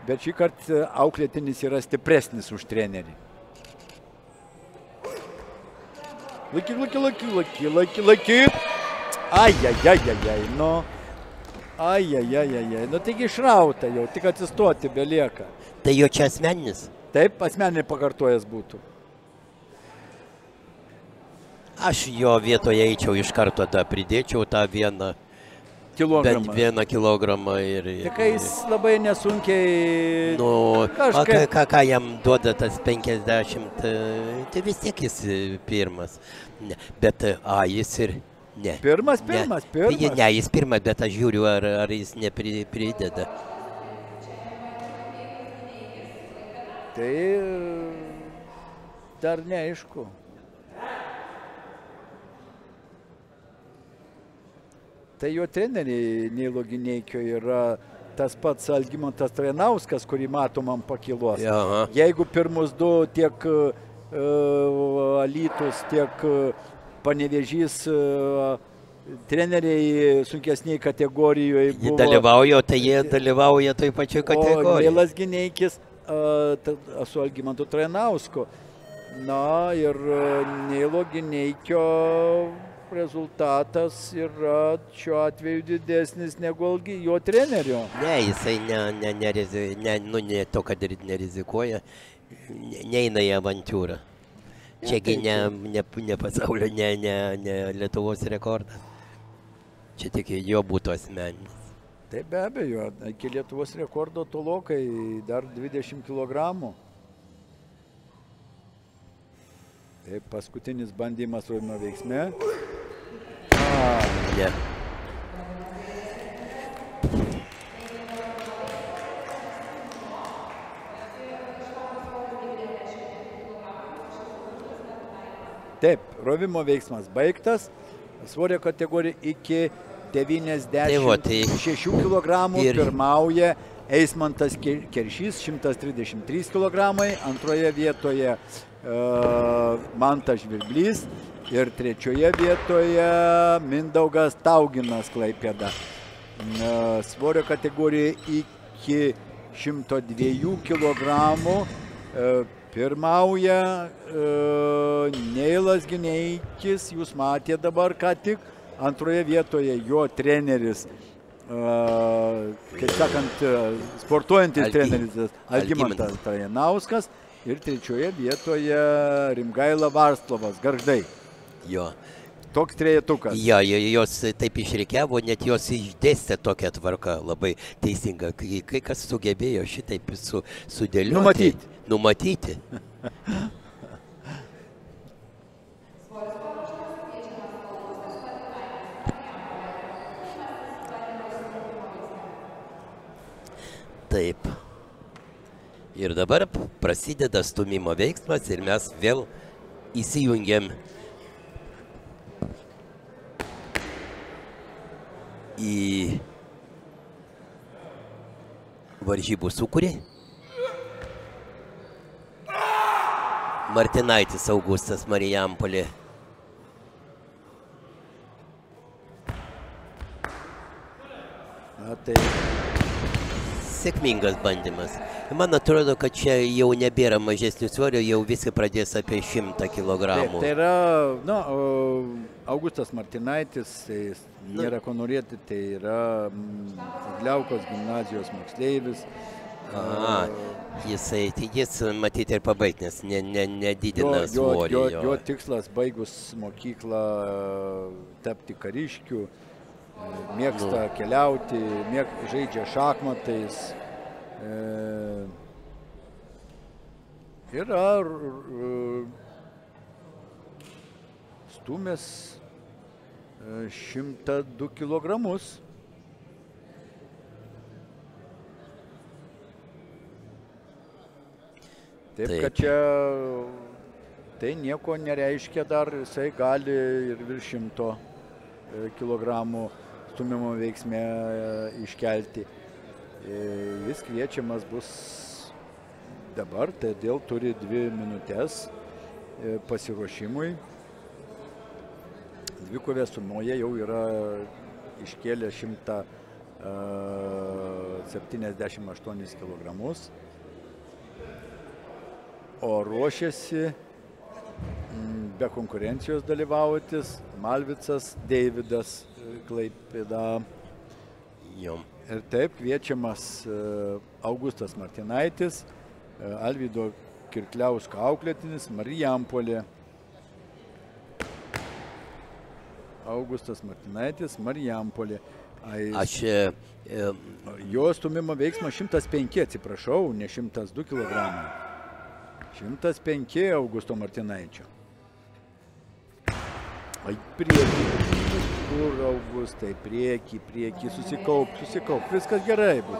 bet šį kartą auklėtinis yra stipresnis už trenerį. Laiky. Ai, nu. Ai, nu taigi išrauta jau, tik atsistoti belieka. Tai jo čia asmeninis? Taip, asmeniai pakartojas būtų. Aš jo vietoje eičiau iš karto, pridėčiau tą vieną Kilogramą. Bent 1 kilogramą ir... Tik jis labai nesunkiai... Nu, kažkaip... ką jam duoda tas 50, tai vis tiek jis pirmas. Ne, bet, jis ir... Ne. Pirmas. Ne, jis pirmas, bet aš žiūriu, ar jis neprideda. Tai dar neaišku. Tai jo treneriai Neilo Gineikio yra tas pats Algimantas Trenauskas, kurį matom ant pakylos. Aha. Jeigu pirmus du tiek Alytus, tiek Panevėžys treneriai sunkesniai kategorijoje buvo. Dalyvauja, tai jie dalyvauja toj pačioj kategorijoje. O Neilas Gineikis su Algimantu Trenausku. Na ir Neilo Gineikio rezultatas yra šiuo atveju didesnis negu jo trenerio. Ne, jisai ne to, kad nerizikuoja, neina į avantūrą. Čiagi ne pasaulio, ne Lietuvos rekordas. Čia tik jo būtų asmeninis. Taip, be abejo, iki Lietuvos rekordo tolokai dar 20 kg. Taip, paskutinis bandymas rovimo veiksme. Ne. Taip, rovimo veiksmas baigtas. Svorio kategorija iki 96 kg pirmauja Eismantas Keršys, 133 kg, antroje vietoje Mantas Žvirblys ir trečioje vietoje Mindaugas Tauginas Klaipėda. Svorio kategorija iki 102 kg pirmauja Neilas Gineikis, jūs matėte dabar ką tik, antroje vietoje jo treneris, kaip sakant, sportuojantis treneris Algimantas Trenauskas ir trečioje vietoje Rimgaila Varslavas, Gargždai. Jo. Toks trejetukas. Jo, jos taip išrikiavo, net jos išdėstė tokią tvarką labai teisingą. Kai kas sugebėjo šitaip sudėlioti. Numatyti. Taip. Ir dabar prasideda stūmimo veiksmas ir mes vėl įsijungiam į varžybų sūkurį. Martinaitis Augustas, Marijampolė. Tai sėkmingas bandymas. Man atrodo, kad čia jau nebėra mažesnių svorio, jau visi pradės apie 100 kg. Tai yra, Augustas Martinaitis, tai nėra ko norėti, tai yra Gliaukos gimnazijos moksleivis. Jis matyti ir pabaigti, nes nedidina svorį. Jo tikslas baigus mokyklą tapti kariškiu, mėgsta keliauti, žaidžia šachmatais. Yra stūmęs 102 kilogramus. Taip, kad čia tai nieko nereiškia dar, jisai gali ir virš 100 kilogramų stūmimo veiksme iškelti. Jis kviečiamas bus dabar, todėl turi 2 minutės pasiruošimui. Dvikovė sumoje jau yra iškėlę 178 kilogramus. O ruošiasi be konkurencijos dalyvaujantis Malvicas Deividas Klaipėda. Jo. Ir taip kviečiamas Augustas Martinaitis, Alvydo Kirkliausko auklėtinis, Marijampolė. Augustas Martinaitis, Marijampolė. Jo stumimo veiksmas 105, atsiprašau, ne 102 kg. 105 Augusto Martinaičio. Priekį. Kur Augustai? Priekį. Susikauk. Viskas gerai bus.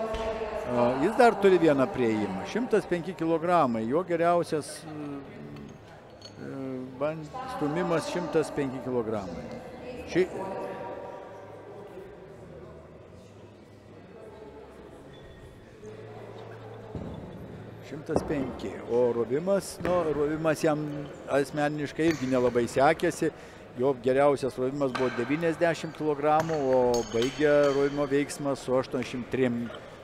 Jis dar turi vieną prieimą. 105 kg. Jo geriausias stumimas 105 kg. 105, o rovimas jam asmeniškai irgi nelabai sekėsi, jo geriausias rovimas buvo 90 kg, o baigė rovimo veiksmą su 83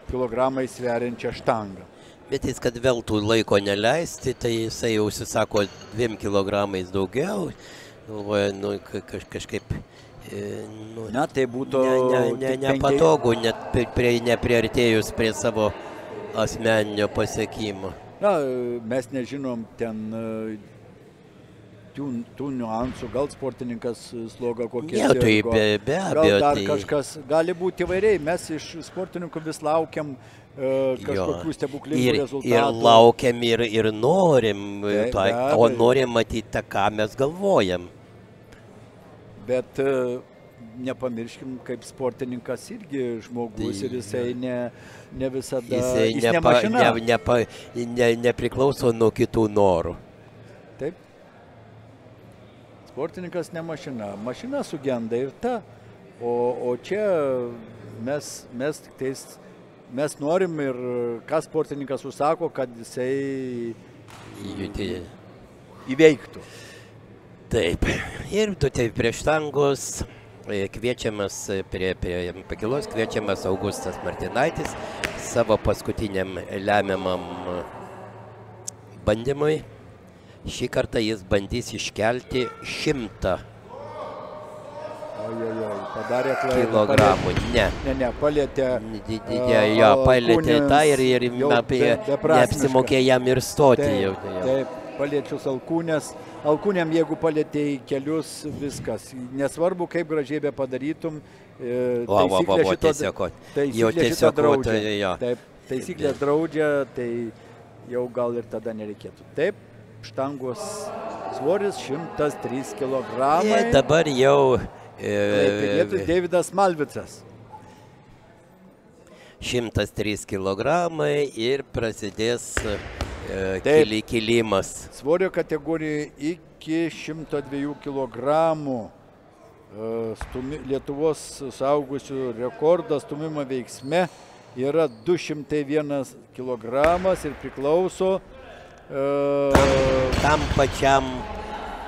kg sveriančia štanga. Bet jis, kad veltui laiko neleisti, tai jisai jau užsisako 2 kg daugiau, kažkaip... Na, tai būtų... Nepatogu, net nepriartėjus prie savo asmeninio pasiekimo. Na, mes nežinom ten tų niuansų, gal sportininkas sloga kokie sirgo, be abejo, gal dar kažkas, gali būti įvairiai. Mes iš sportininkų vis laukiam kažkokių stebuklingų rezultatų. Ir laukiam ir norim, o norim matyti tą, ką mes galvojam. Bet nepamirškim, kaip sportininkas irgi žmogus ir jisai ne visada, jis ne mašina. Nepriklauso nuo kitų norų. Taip. Sportininkas ne mašina. Mašina sugenda ir ta. O čia mes tik tais, mes norim ir ką sportininkas užsako, kad jisai įveiktų. Taip. Ir tai prieš štangos kviečiamas prie pakilos, kviečiamas Augustas Martinaitis savo paskutiniam lemiamam bandymui. Šį kartą jis bandys iškelti 100 kilogramų. Ne, palėtė. Palėtė tą ir neapsimokė jam ir stoti. Taip, palėčius alkūnės. Alkūnėm, jeigu palėtėjai kelius, viskas. Nesvarbu, kaip gražiai be padarytum. Taisyklė šito draudžia. Taip, taisyklė draudžia, tai jau gal ir tada nereikėtų. Taip, štangos svoris 103 kg. Dabar jau... Klaipėdietis Deividas Malvicas. 103 kg ir prasidės kilimas. Svorio kategorijoje iki 102 kg. Lietuvos suaugusių rekordas stumimo veiksme yra 201 kg ir priklauso tam pačiam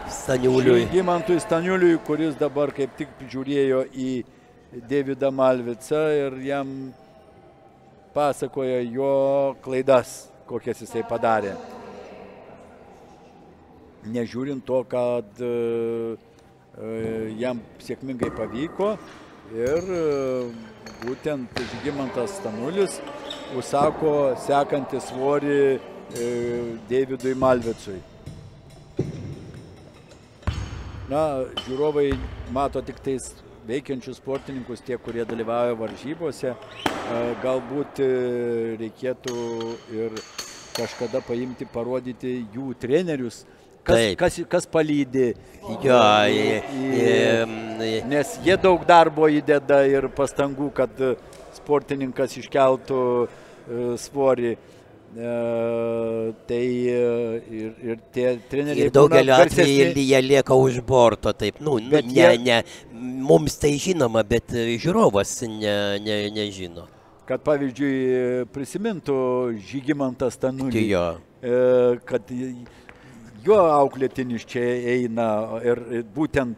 Staniuliui. Žygimantui Staniuliui, kuris dabar kaip tik žiūrėjo į Deividą Malvicą ir jam pasakoja jo klaidas, kokias jisai padarė. Nežiūrint to, kad jam sėkmingai pavyko ir būtent Žygimantas Staniulis užsako sekantį svorį Deividui Malvicui. Na, žiūrovai mato tik tais veikiančius sportininkus, tie, kurie dalyvauja varžybose. Galbūt reikėtų ir kažkada paimti, parodyti jų trenerius, kas palydi. Nes jie daug darbo įdeda ir pastangų, kad sportininkas iškeltų svorį. Tai ir tie treneriai... Ir daugelio atveju jie lieka už borto, taip. Mums tai žinoma, bet žiūrovas nežino. Kad pavyzdžiui prisimintų Žygimantą Stanulį, kad jo auklėtinis čia eina ir būtent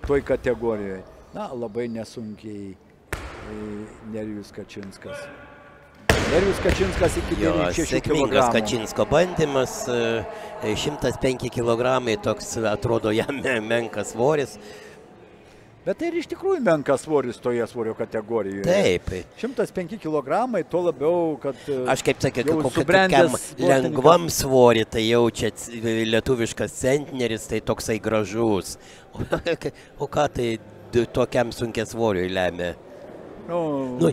toj kategorijoje. Na, labai nesunkiai Nerijus Kačinskas. Nerijus Kačinskas iki 96 kg. Sėkmingas Kačinsko bandymas, 105 kg, toks atrodo jam menkas svoris. Bet tai ir iš tikrųjų menkas svoris toje svorio kategorijoje. Taip. 105 kg, tuo labiau, kad Aš kaip sakiau, jau kokiam subrendęs lengvam svorį, tai jau čia lietuviškas centneris, tai toksai gražus. O ką tai tokiam sunkia svoriui lemia? Nu,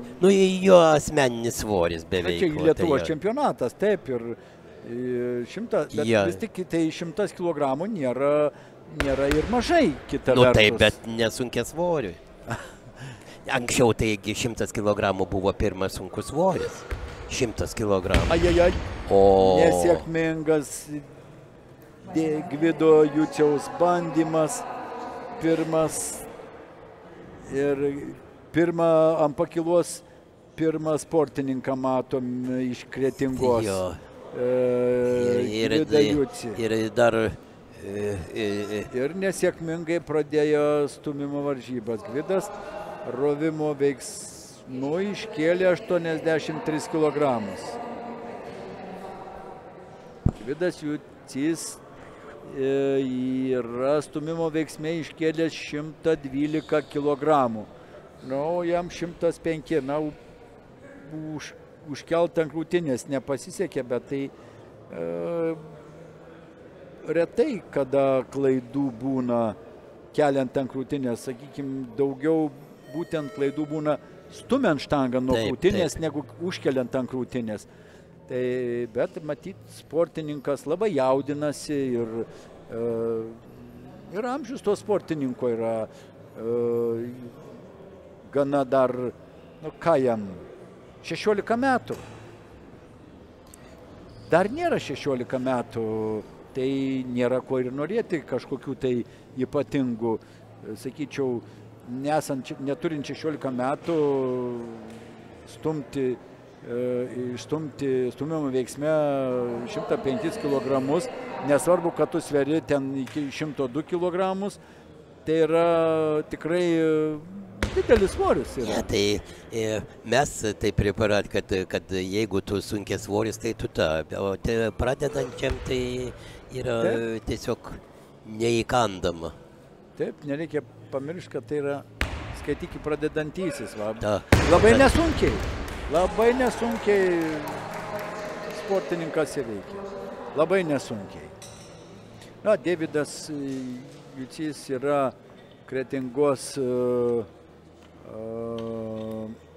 jo asmeninis svoris beveik. Čia Lietuvos čempionatas, taip, ir 100, bet vis tik tai 100 kg nėra ir mažai, kita vertus. Taip, bet nesunkia svoriui. Anksčiau taigi 100 kg buvo pirmas sunkus svoris. 100 kg. Ajajaj. Nesėkmingas Gvido Juciaus bandymas. Pirmas. Ir pirmą ant pakilos pirmą sportininką matom iš Kretingos. Gvidą Juci. Ir dar... Ir nesėkmingai pradėjo stumimo varžybas. Gvidas rovimo veiksmu iškėlė 83 kg. Gvidas Jucys yra stumimo veiksme iškėlęs 112 kg. Jam 105. Užkelt ant krūtinės nepasisekė, bet tai retai, kada klaidų būna keliant ant krūtinės. Sakykime, daugiau būtent klaidų būna stumiant štangą nuo krūtinės, negu užkeliant ant krūtinės. Bet matyt, sportininkas labai jaudinasi ir amžius to sportininko yra gana dar, ką jam, 16 metų. Dar nėra 16 metų, tai nėra ko ir norėti kažkokių tai ypatingų, sakyčiau, neturint 16 metų, išstumti stumimo veiksme 105 kg, nesvarbu, kad tu sveri ten iki 102 kg, tai yra tikrai didelis svoris. Tai mes taip priparat, kad jeigu tu sunkias svoris, tai tu o pradedančiam tai yra tiesiog neįkandama. Taip, nereikia pamiršti, kad tai yra, skaityki, pradedantysis. Labai nesunkiai sportininkas įveikia. Labai nesunkiai. Deividas Jucys yra Kretingos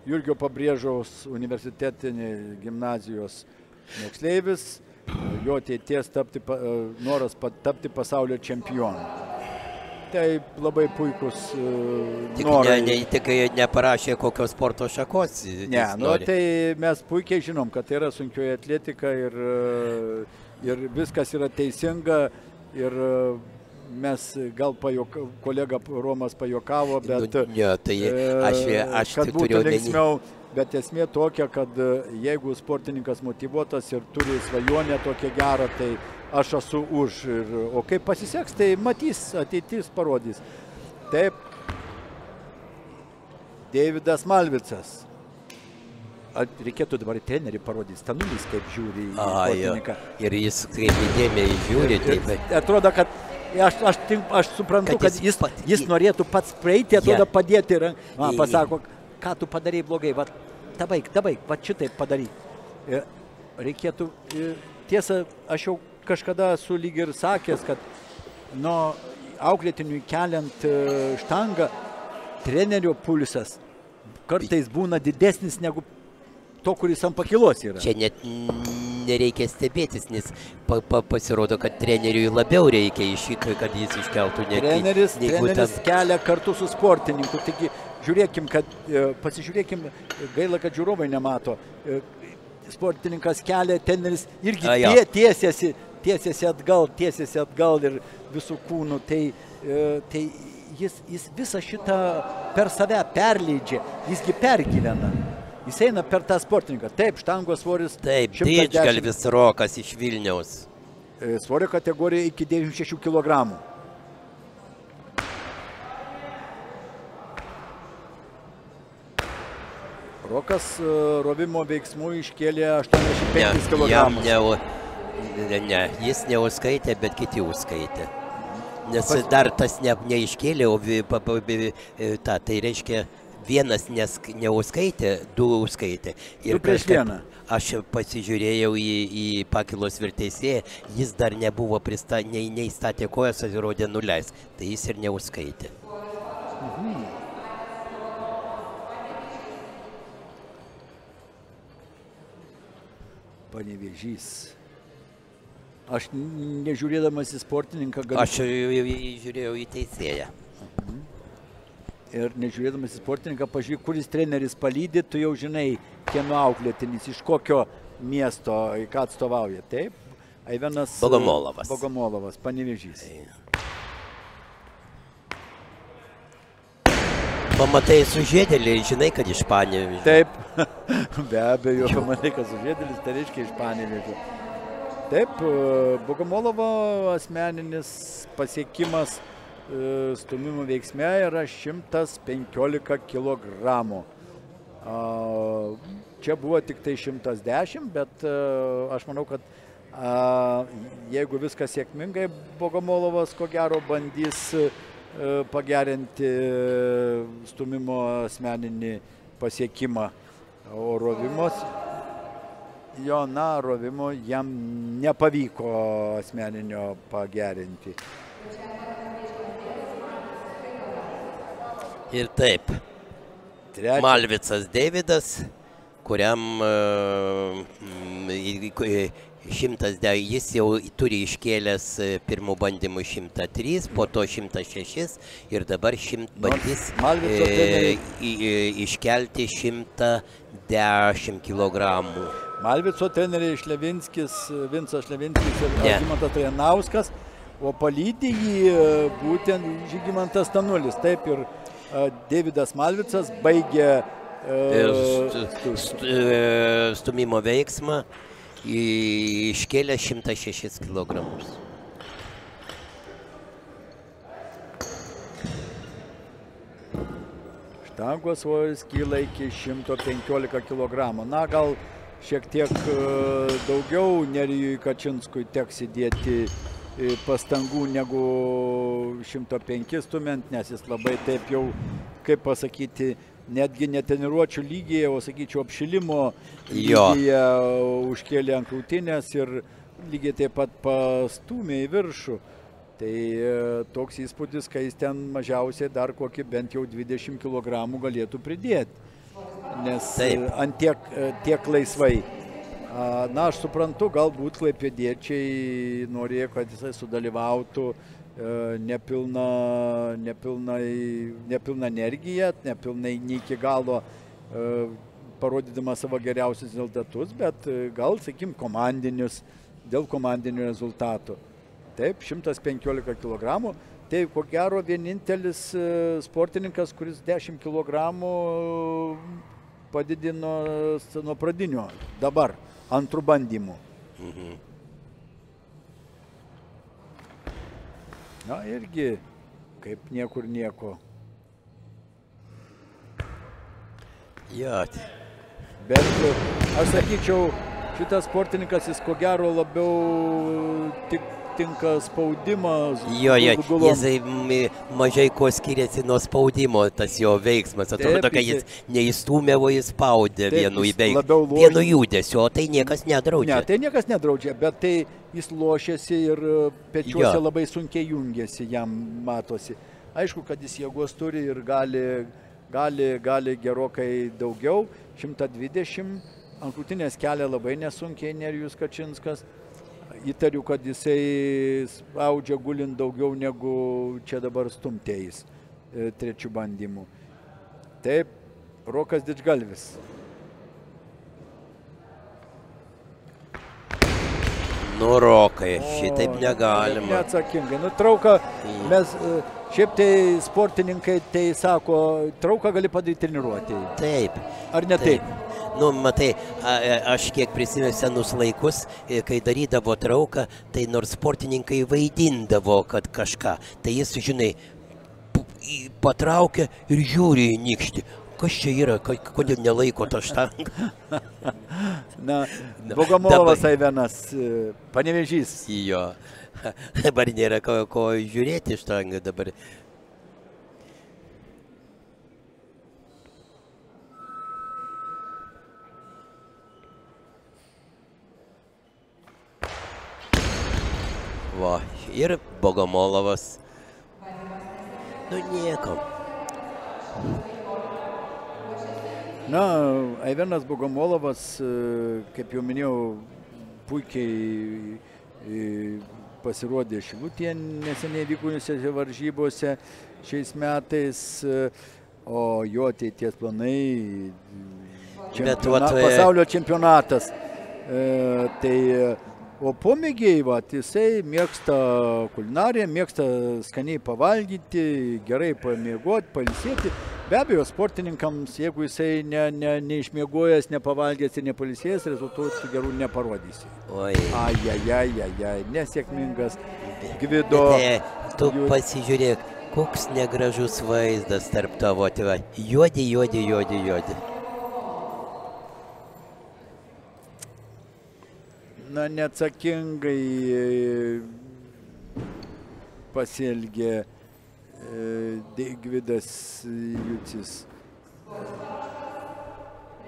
Jurgio Pabrėžaus universitetinės gimnazijos moksleivis. Jo ateities noras tapti pasaulio čempionu. Tai labai puikus norai. Tik neparašė kokios sporto šakos. Ne, tai mes puikiai žinom, kad tai yra sunkioji atletika ir viskas yra teisinga ir mes gal kolega Romas pajokavo, bet kad būtų linksmiau, bet esmė tokia, kad jeigu sportininkas motyvuotas ir turi svajonę tokią gerą, tai aš esu už. O kaip pasiseks, tai matys, ateitis parodys. Taip, Deividas Malvicas. Reikėtų dabar trenerį parodyti, Stanulis kaip žiūri į sportininką. Ir jis kaip įdėmiai žiūri. Atrodo, kad aš suprantu, kad jis norėtų pats praeiti, atrodo padėti. Pasako, ką tu padarai blogai, va, dabaig, va šitaip padarai. Reikėtų, tiesa, aš jau kažkada esu lyg ir sakęs, kad nuo auklėtiniui keliant štangą, trenerio pulsas kartais būna didesnis negu to, kuris ant pakilos yra. Čia net nereikia stebėtis, nes pasirodo, kad treneriui labiau reikia kad jis iškeltų Treneris kelia kartu su sportininku. Taigi, pasižiūrėkim, gaila, kad žiūrovai nemato. Sportininkas kelia, treneris irgi tiesiasi atgal ir visų kūnų. Tai jis visą šitą per save perleidžia, jisgi pergyvena. Jis eina per tą sportininką. Taip, štangos svoris. Taip, Didžgalvis Rokas iš Vilniaus. Svorio kategorija iki 96 kg. Rokas rovimo veiksmų iškėlė 85 kg. Ne, jis neužskaitė, bet kiti užskaitė. Nes dar tas neiškėlė, o tai reiškia vienas neužskaitė, du užskaitė. Du prieš vieną. Aš pasižiūrėjau į pakylos virteisėją, jis dar nebuvo neįstatė kojas, įrodė nuleis, tai jis ir neužskaitė. Panevėžys. Aš nežiūrėdamas į sportininką galiu... Aš žiūrėjau į teisėją. Ir nežiūrėdamas į sportininką, pažiūrėk, kuris treneris palydi, tu jau žinai, kieno auklėtinis, iš kokio miesto, ką atstovauja. Taip, Aivenas Bogomolovas, Panevėžys. Pamatai sužėdėlį, žinai, kad iš Panevėžio. Taip, be abejo, pamatai, kad sužėdėlis, tai reiškia iš Panevėžio. Taip, Bogomolovo asmeninis pasiekimas stūmimo veiksme yra 115 kg. Čia buvo tik tai 110, bet aš manau, kad jeigu viskas sėkmingai, Bogomolovas ko gero bandys pagerinti stūmimo asmeninį pasiekimą. O rovimo jam nepavyko asmeninio pagerinti. Ir taip, Malvicas Deividas, kuriam 100, jis jau turi iškėlęs pirmų bandymų 103, po to 106 ir dabar bandys iškelti 110 kg. Malvico treneriai Vincas Šlevinskis ir Žygimantas Trienauskas, o palydi jį būtent Žygimantas Stanulis. Taip, ir Deividas Malvicas baigė stūmimo veiksmą, iškėlė 106 kg. Štangos svoris kyla iki 115 kg. Na, gal šiek tiek daugiau Nerijui Kačinskui teks įdėti pastangų negu 105 stumiant, nes jis labai taip jau, kaip pasakyti, netgi netreniruočių lygyje, o sakyčiau apšilimo lygyje užkėlė ant krūtinės ir lygiai taip pat pastūmė į viršų. Tai toks įspūdis, kai jis ten mažiausiai dar kokį bent jau 20 kg galėtų pridėti. Nes ant tiek laisvai. Na, aš suprantu, galbūt klaipėdiečiai norėjo, kad jisai sudalyvautų nepilna energija, nepilnai ne iki galo parodydamas savo geriausius rezultatus, bet gal, sakykim, dėl komandinių rezultatų. Taip, 115 kg. Tai ko gero vienintelis sportininkas, kuris 10 kg padidino nuo pradinio dabar, antrų bandymų. Na, irgi kaip niekur nieko. Bet aš sakyčiau, šitas sportininkas, jis ko gero labiau tinka spaudimas. Jisai mažai ko skiriasi nuo spaudimo, tas jo veiksmas. Atrodo, kad jis neįstūmė, o jis spaudė vienu judesiu, o tai niekas nedraudžia. Ne, tai niekas nedraudžia, bet tai jis lošėsi ir pečiuose labai sunkiai jungėsi, jam matosi. Aišku, kad jis jėgos turi ir gali gerokai daugiau, 120, ant krūtinės kelia labai nesunkiai Nerijus Kačinskas. Įtariu, kad jisai spaudžia gulint daugiau negu čia dabar stumtėjais trečių bandymų. Taip, Rokas Didžgalvis. Nu, Rokai, šitaip negalima. Neatsakingai. Nu, trauką, mes šiaip tai sportininkai tai sako, trauką gali padaryti treniruotėje. Taip. Ar ne taip? Nu, matai, aš kiek prisimenu senus laikus, kai darydavo trauką, tai nors sportininkai vaidindavo, kad kažką, tai jis, žinai, patraukia ir žiūri į nykštį. Kas čia yra, kodėl nelaiko tą štangą? Na, Bogomolovas Aivenas, Panevėžys. Jo. Dabar nėra ko žiūrėti iš to dabar. Va, ir Bogomolovas. Nu, nieko. Na, Aivenas Bogomolovas, kaip jau minėjau, puikiai pasirodė Šilutėje neseniai vykusiose varžybose šiais metais, o jo ateities planai pasaulio čempionatas. O pomėgiai, jisai mėgsta kulinariją, mėgsta skaniai pavalgyti, gerai pamiegoti, pailsėti. Be abejo, sportininkams, jeigu jisai neišmiegojęs, nepavalgęs ir nepalisėjęs, rezultatų gerų neparodysi. Ai, nesėkmingas Gvido. Tu pasižiūrėk, koks negražus vaizdas tarp tavo tėvai. Juodi. Na, neatsakingai pasielgė Gvidas Jucis.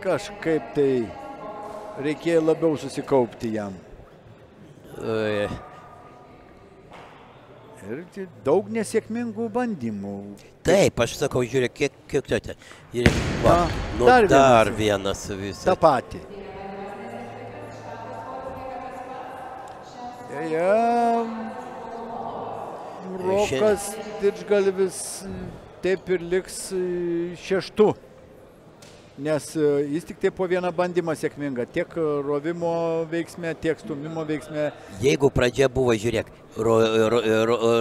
Kažkaip tai reikėjo labiau susikaupti jam. Ir daug nesėkmingų bandymų. Taip, aš sakau, žiūrėk, kiek tu ten. Dar vienas visas. Ta pati. Rokas Didžgalvis taip ir liks šeštu, nes jis tik tai po vieną bandymą sėkmingą, tiek rovimo veiksme, tiek stumimo veiksme. Jeigu pradžia buvo, žiūrėk,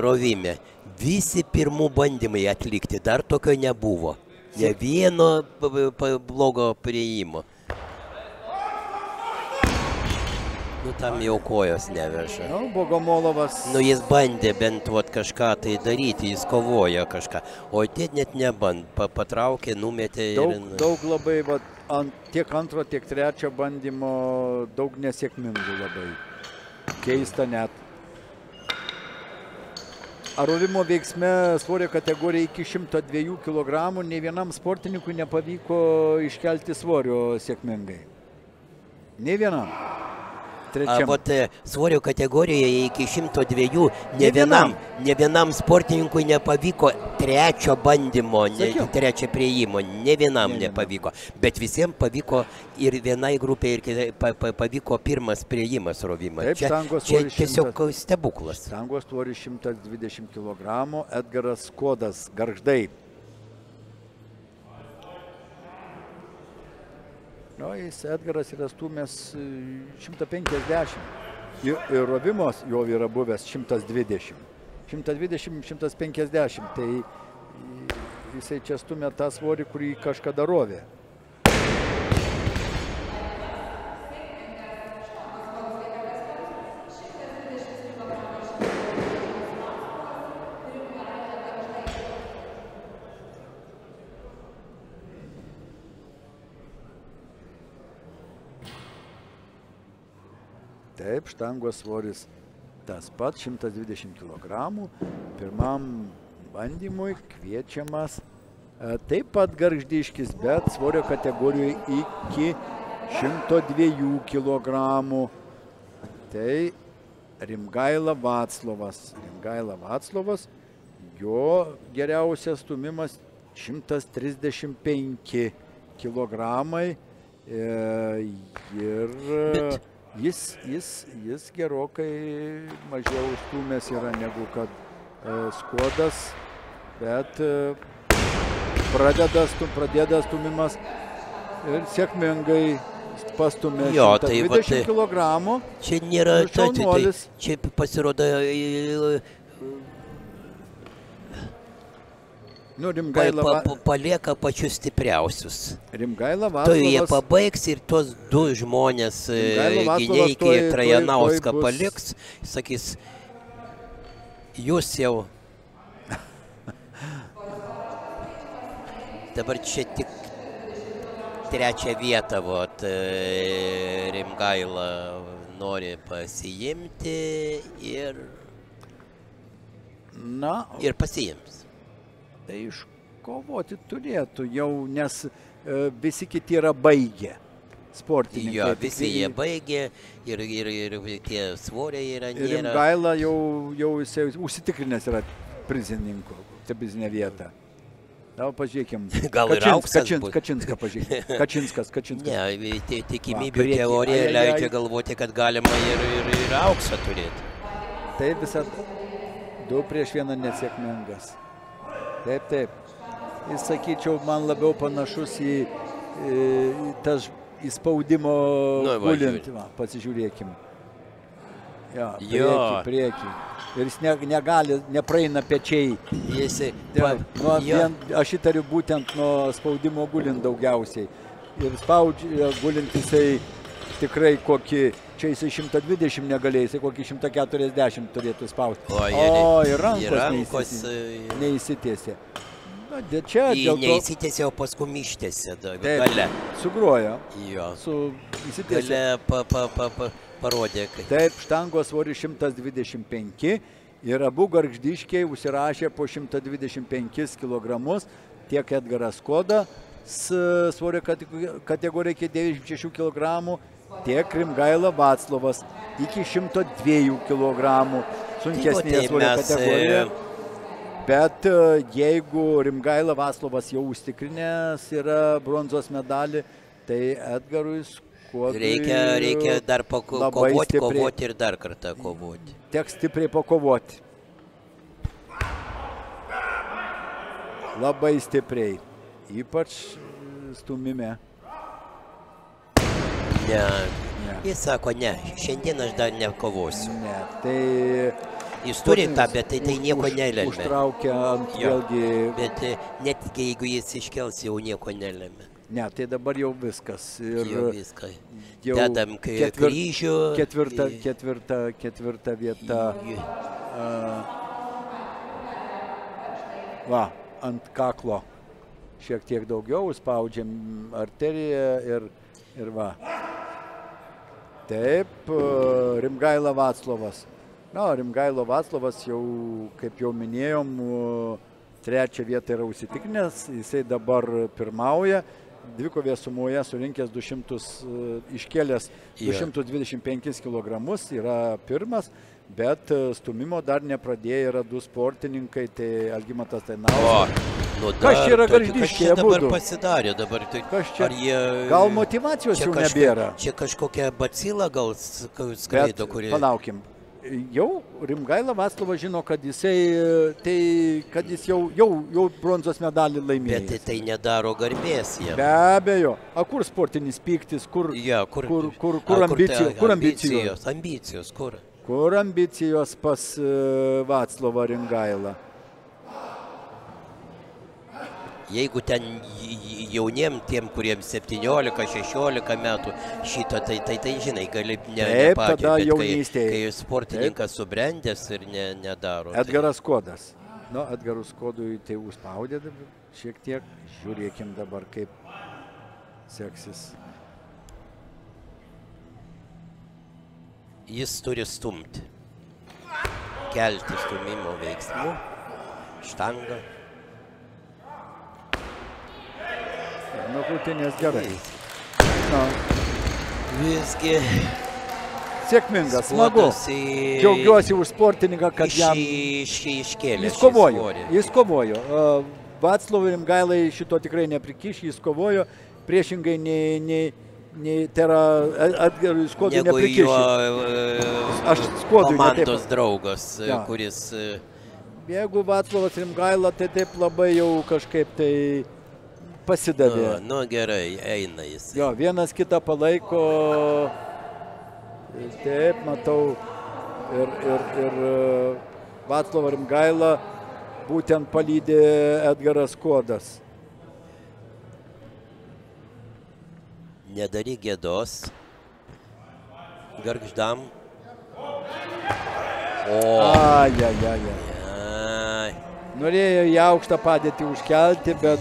rovime, visi pirmų bandymai atlikti, dar tokio nebuvo, ne vieno blogo priėjimo. Nu, tam jau kojos neveža. Bogomolovas. Nu, jis bandė bent kažką tai daryti, jis kovojo kažką. O tie net neband, patraukė, numetė. Daug labai, tiek antro, tiek trečio bandymo, daug nesėkmingų labai. Keista net. Rovimo veiksme svorio kategorija iki 102 kg, nei vienam sportininkui nepavyko iškelti svorio sėkmingai. Nei vienam. Svorio kategorijoje iki 102 ne vienam sportininkui nepavyko trečio bandymo, trečio priėjimo, ne vienam nepavyko. Bet visiems pavyko ir vienai grupiai ir pavyko pirmas priėjimas rovimo. Čia tiesiog stebuklas. Štangos svoris 120 kg, Edgaras Kodas, Gargždai. Edgaras yra stūmęs 150 ir rovimos jo yra buvęs 120. 120-150, tai jisai čia stūmė tą svorį, kurį kažkada rovė. Taip, štangos svoris tas pats, 120 kg. Pirmam bandymui kviečiamas taip pat Gargždiškis, bet svorio kategorijoje iki 102 kg. Tai Rimgaila Vaclovas. Jo geriausias stūmimas 135 kg. Ir jis gerokai mažiau stūmęs yra negu kad Skodas, bet pradeda stūmimas ir sėkmingai pastumė 120 kg. Čia nėra, čia pasirodo palieka pačius stipriausius. Rimgaila Vaclovas. Tai jie pabaigs ir tos du žmonės, Gineikį ir Trajanauską paliks, sakys, jūs jau. Dabar čia tik trečią vietą Rimgaila nori pasiimti ir pasiims. Tai iškovoti turėtų jau, nes visi kiti yra baigę sportininkai. Jo, visi jie baigė ir tie svoriai yra. Rimgaila jau jisai užsitikrinęs yra prizininku, prizinę vietą. Gal pažiūrėkim. Gal ir auksas bus. Kačinską pažiūrėkim. Kačinskas. Ne, tikimybių teorija leidžia galvoti, kad galima ir auksą turėti. Taip visada 2-1 nesėkmingas. Taip. Jis, sakyčiau, man labiau panašus į spaudimo gulint. Pasižiūrėkim. Priekį. Ir jis nepraeina pečiai. Aš įtariu būtent nuo spaudimo gulint daugiausiai. Ir spaudžia gulint jisai tikrai kokį, čia jisai 120 negalėjo, jisai kokį 140 turėtų spausti. Ir rankos neįsitiesė. Neįsitiesė, o paskui ištėsė gale. Sugrojo. Gale parodė. Taip, štangos svoris 125 ir abu gargždiškiai užsirašė po 125 kg, tiek Edgaras Skoda svorio kategorija iki 96 kg, tiek Rimgaila Vaclovas iki 102 kg sunkesnėje svorio kategorijoje. Bet jeigu Rimgaila Vaclovas jau užtikrinęs yra bronzos medalį, tai Edgarui reikia dar kovoti ir dar kartą kovoti. Teks stipriai pakovoti. Labai stipriai. Ypač stumime. Ne. Jis sako, ne, šiandien aš dar nekovosiu. Ne, tai... Jis turi tą, bet tai nieko nelemia. Užtraukia ant vėlgi... Bet netgi jeigu jis iškels, jau nieko nelemia. Ne, tai dabar jau viskas. Jau viską. Dedam kryžių. Ketvirta vieta. Ant kaklo. Šiek tiek daugiau, spaudžiam arteriją ir va. Taip, Rimgaila Vaclovas. Rimgailo Vaclovas jau, kaip jau minėjom, trečią vietą yra užsitikrinęs, jisai dabar pirmauja, dvikovėje sumoje surinkęs 200, iškėlęs 225 kg, yra pirmas, bet stumimo dar nepradėjo, yra du sportininkai, tai Algimantas Tainauskas. Kas čia yra gargždiškiai abudu? Dabar pasidarė, gal motyvacijos jau nebėra? Čia kažkokia bacila gal skraido, kuri... Palaukim. Jau Rimgaila Vaclovas žino, kad jis jau bronzos medalį laimėjo. Bet tai nedaro garbės jam. Be abejo. A kur sportinis pyktis, kur ambicijos? Ambicijos, kur? Kur ambicijos pas Vaclovą Rimgailą? Jeigu ten jauniem, tiem, kuriems 17-16 metų šito, tai žinai, gali nepakėti, bet kai sportininkas subrendęs ir nedaro. Edgaras Skodas. Edgarus Skodui tai užspaudė šiek tiek. Žiūrėkim dabar, kaip seksis. Jis turi stumti. Kelti stumimo veiksmų. Štangą. Nuo krūtinės gerai. Visgi. Sėkmingas, smagu. Džiaugiuosi už sportininką, kad jam iškėlė. Jis kovojo. Vaclovui Rimgailai šito tikrai neprikiš, jis kovojo. Priešingai tai yra Edgarui Skodui neprikiš. Aš Skodui komandos draugas, kuris... Jeigu Vaclovas Rimgaila, tai taip labai jau kažkaip tai... pasidavė. Gerai, eina jis. Vienas kitą palaiko. Taip, matau. Ir Vaclovą Rimgailą būtent palydė Edgaras Skodas. Nedaryk gėdos. Gargždam. Norėjo į aukštą padėtį užkelti, bet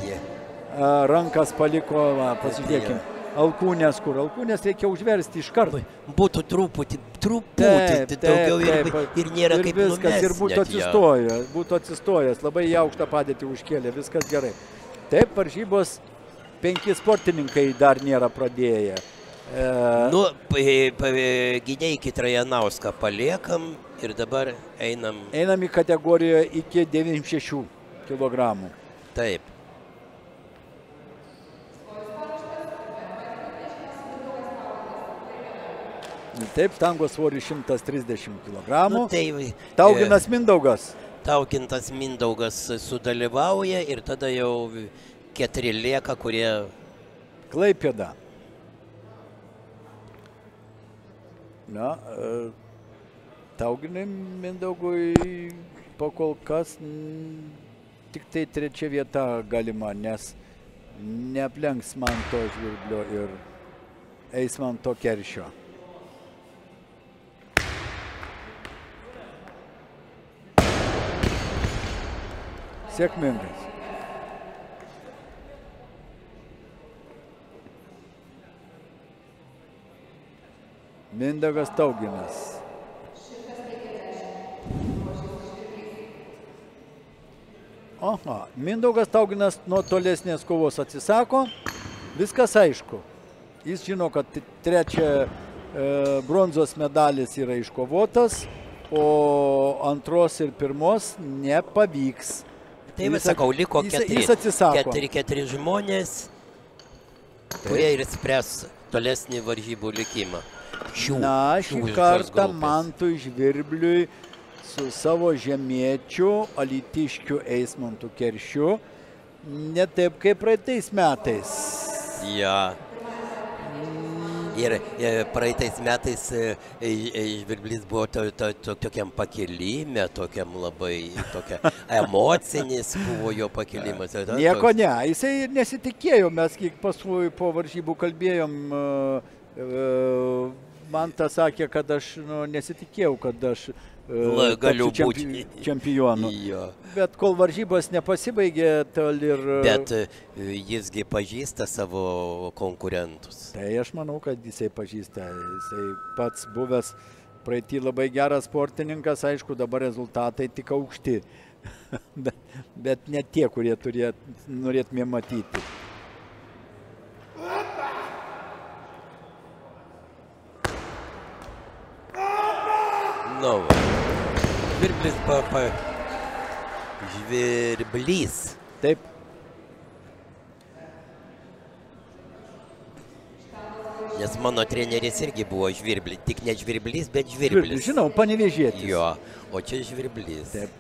rankas paliko, pasižiūrėkime, alkūnės, kur alkūnės reikia užversti iš karto. Būtų truputį daugiau ir nėra kaip viskas, ir būtų atsistojęs, labai į aukštą padėtį užkėlė, viskas gerai. Taip, varžybos 5 sportininkai dar nėra pradėję. Gynėjai Trajanauską paliekam ir dabar einam. Einam į kategoriją iki 96 kg. Taip. Taip, štangos svoris 130 kg. Tai, Tauginas Mindaugas. Taugintas Mindaugas sudalyvauja ir tada jau 4 lieka, kurie... Klaipėda. Tauginai Mindaugui pakol kas tik tai 3 vieta galima, nes neaplenks Manto Žvirblio ir Eismanto Keršio. Sėkmingas. Mindaugas Tauginas. Mindaugas Tauginas nuo tolesnės kovos atsisako. Viskas aišku. Jis žino, kad 3 bronzos medalis yra iškovotas, o 2 ir 1 nepavyks. Tai vis sakau, liko 4 žmonės, kurie ir spręs tolesnį varžybų likimą. Šį kartą Mantui Žvirbliui su savo žemiečiu, alytiškiu Eismantu Keršiu, ne taip kaip praeitais metais. Ja. Ir praeitais metais Žvirblys buvo tokiam pakilime, tokiam labai emocinis buvo jo pakilimas. Nieko ne, jisai nesitikėjo, mes kiek paskui po varžybų kalbėjom, man tą sakė, kad aš nesitikėjau, kad aš galiu būti čempionu. Bet kol varžybos nepasibaigė, tol ir... Bet jisgi pažįsta savo konkurentus. Tai aš manau, kad jisai pažįsta. Jisai pats buvęs praeitį labai geras sportininkas, aišku, dabar rezultatai tik aukšti. Bet ne tie, kurie norėtume matyti. Žvirblys. Taip. Nes mano treneris irgi buvo Žvirblys, tik ne Žvirblys, bet Žvirblys. Žinau, Panevėžietis. Jo, o čia Žvirblys. Taip.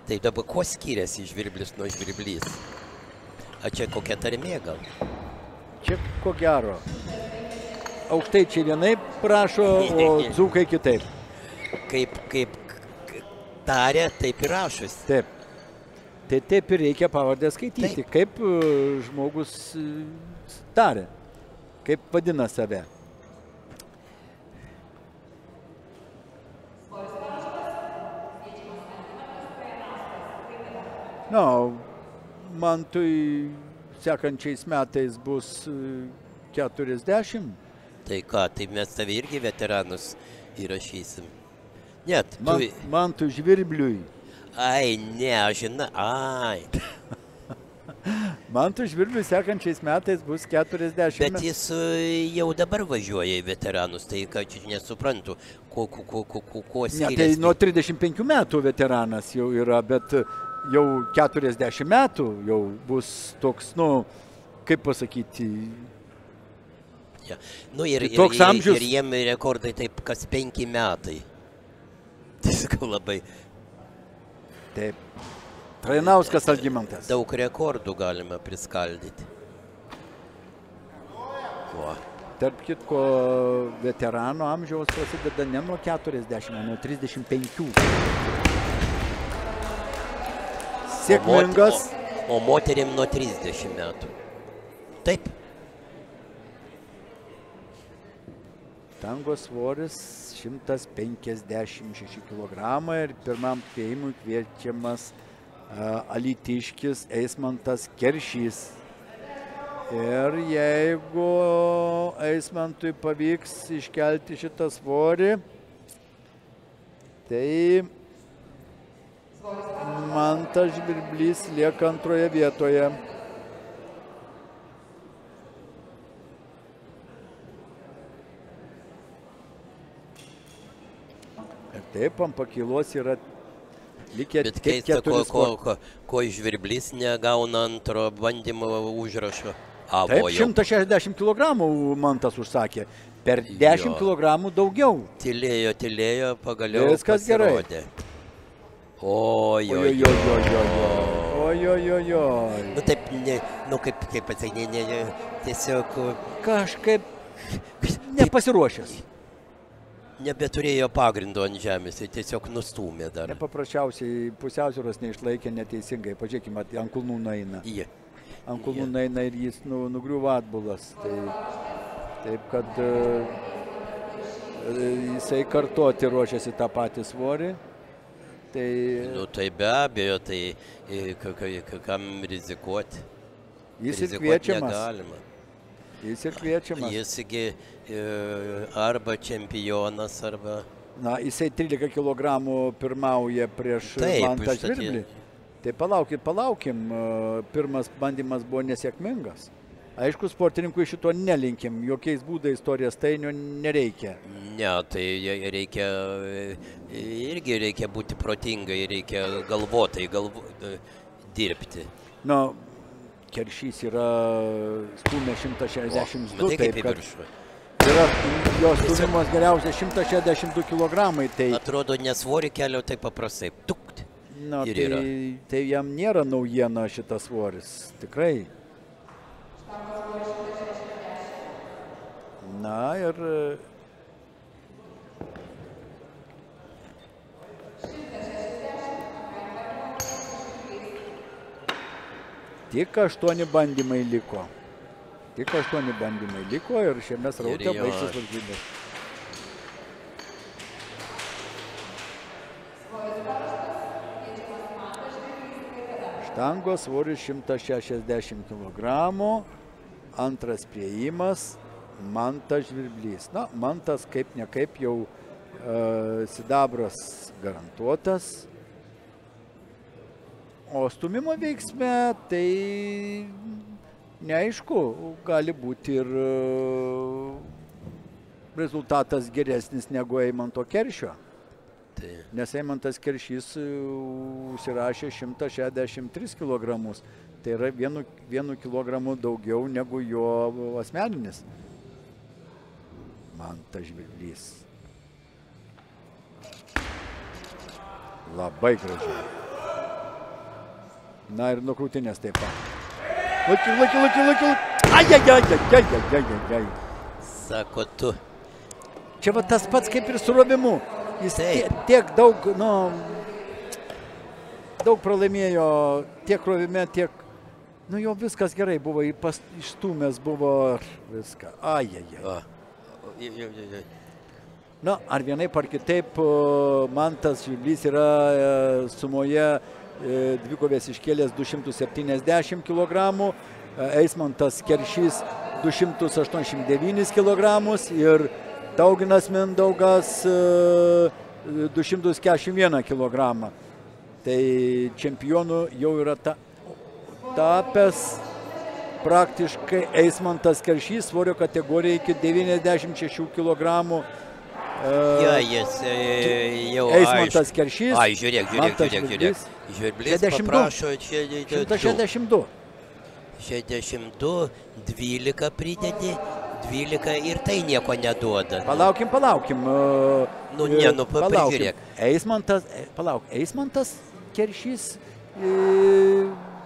Tai dabar kuo skiriasi Žvirblys nuo Žvirblys? A čia kokia tarmė gal? Čia ko gero. Aukštaičiai vienaip prašo, o dzūkai kitaip. Kaip tarė, taip ir rašosi. Taip. Tai taip ir reikia pavardę skaityti. Kaip žmogus tarė. Kaip vadina save. Mantui sekančiais metais bus 40. Tai ką, tai mes tave irgi veteranus įrašysim. Net. Mantui Žvirbliui. Ai, ne, aš žinau, ai. Mantui Žvirbliui sekančiais metais bus 40. Bet jis jau dabar važiuoja į veteranus, tai ką čia nesuprantu, kuo skiriasi. Ne, tai nuo 35 metų veteranas jau yra, bet jau 40 metų jau bus toks, kaip pasakyti... Ja. Ir jiem rekordai taip kas 5 metai. Tai sakau labai. Taip. Trajanauskas Algimantas. Daug rekordų galime priskaldyti. Tarp kitko, veterano amžiaus prasideda ne nuo 40, nuo 35. Sėkmingas. O moterim nuo 30 metų. Taip. Štangos svoris 156 kg ir pirmam spėjimui kviečiamas alytiškis Eismantas Keršys. Ir jeigu Eismantui pavyks iškelti šitą svorį, tai Mantas Žvirblys lieka antroje vietoje. Ir taip, ant pakylos yra likę Bet tik keista, 4 svoriai. ko Žvirblys negauna antro bandymo užrašo. Taip, 160 kg Mantas užsakė. Per 10 kg daugiau. Tylėjo, pagaliau Viskas gerai. pasirodė. Ojojoj. Nu taip, kaip pasakė, tiesiog Kažkaip nepasiruošęs. nebeturėjo pagrindo ant žemės, tai tiesiog nustūmė dar. Nepaprasčiausiai pusiausvyros neišlaikė neteisingai. Pažiūrėkime, ant kulnų nueina. Ant kulnų nueina ir jis nugriuvo atbulas. Taip, kad jisai kartoti ruošiasi tą patį svorį. Tai be abejo, tai kam rizikuoti? Jis ir Rizikuoti kviečiamas. negalima. Jisgi arba čempionas, arba... Na, jisai 13 kg pirmauja prieš Taip, Mantą užtat Žvirblį. Tai palaukim. Pirmas bandymas buvo nesėkmingas. Aišku, sportininkui šito nelinkim. Jokiais būdais to riestainio nereikia. Ne, tai reikia būti protingai, reikia galvotai dirbti. Na, Keršys yra stūmė 162. Matai, kaip į kad viršų. yra jo stūmimas geriausias 162 kg. Tai, Atrodo, nesvorį kelio taip paprastai. Tukt. na, ir yra. tai jam nėra naujiena šitas svoris. Tikrai. Na ir tik 8 bandymai liko. Ir šiame sraute baigsis varžybos. Štangos svoris 160 kg. Antras priėjimas Mantas Žvirblys. Na, Mantas kaip ne kaip jau sidabras garantuotas. O stūmimo veiksme tai neaišku, gali būti ir rezultatas geresnis negu Eimanto Keršio. Nes Eimantas Keršys užsirašė 163 kg. Tai yra 1 kg daugiau negu jo asmeninis. Mantas Žvirblys. Labai gražiai. Na ir nuo krūtinės taip pat. Laki. Ai. Sako tu. Čia va tas pats kaip ir su rovimu. Jis tiek daug, daug pralaimėjo tiek rovime, tiek... Jo viskas gerai buvo, išstūmęs buvo viską. Ai. Na, ar vienaip ar kitaip Mantas Žvirblys yra sumoje dvikovės iškėlęs 270 kg, Eismantas Keršys 289 kg ir Tauginas Mindaugas 241 kg. Tai čempionu jau yra tapęs praktiškai Eismantas Keršys svorio kategorija iki 96 kg. Jis jau Eismantas Keršys. Ai, žiūrėk. Žvirblys paprašo 162. 62, 12 pridedi, 12 ir tai nieko neduoda. Palaukim. Pažiūrėk. Eismantas Keršys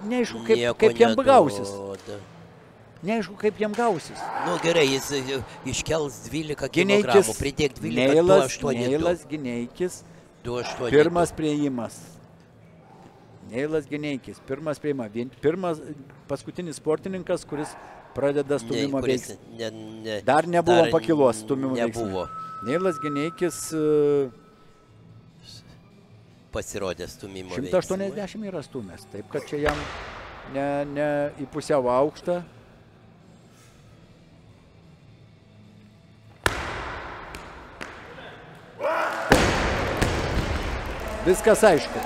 neaišku, kaip jam gausis. Neaišku, kaip jam gausis. Gerai, jis iškels 12 kg, pridėk 12, 282. Neilas Gineikis, pirmas priėjimas. Paskutinis sportininkas, kuris pradeda stūmimo veiksmą. Dar nebuvo pakylos stūmimo veiksmą. Neilas Gineikis pasirodė stūmimo veiksmą. 180 yra stūmęs, taip kad čia jam ne į pusiau aukštą. Viskas aišku.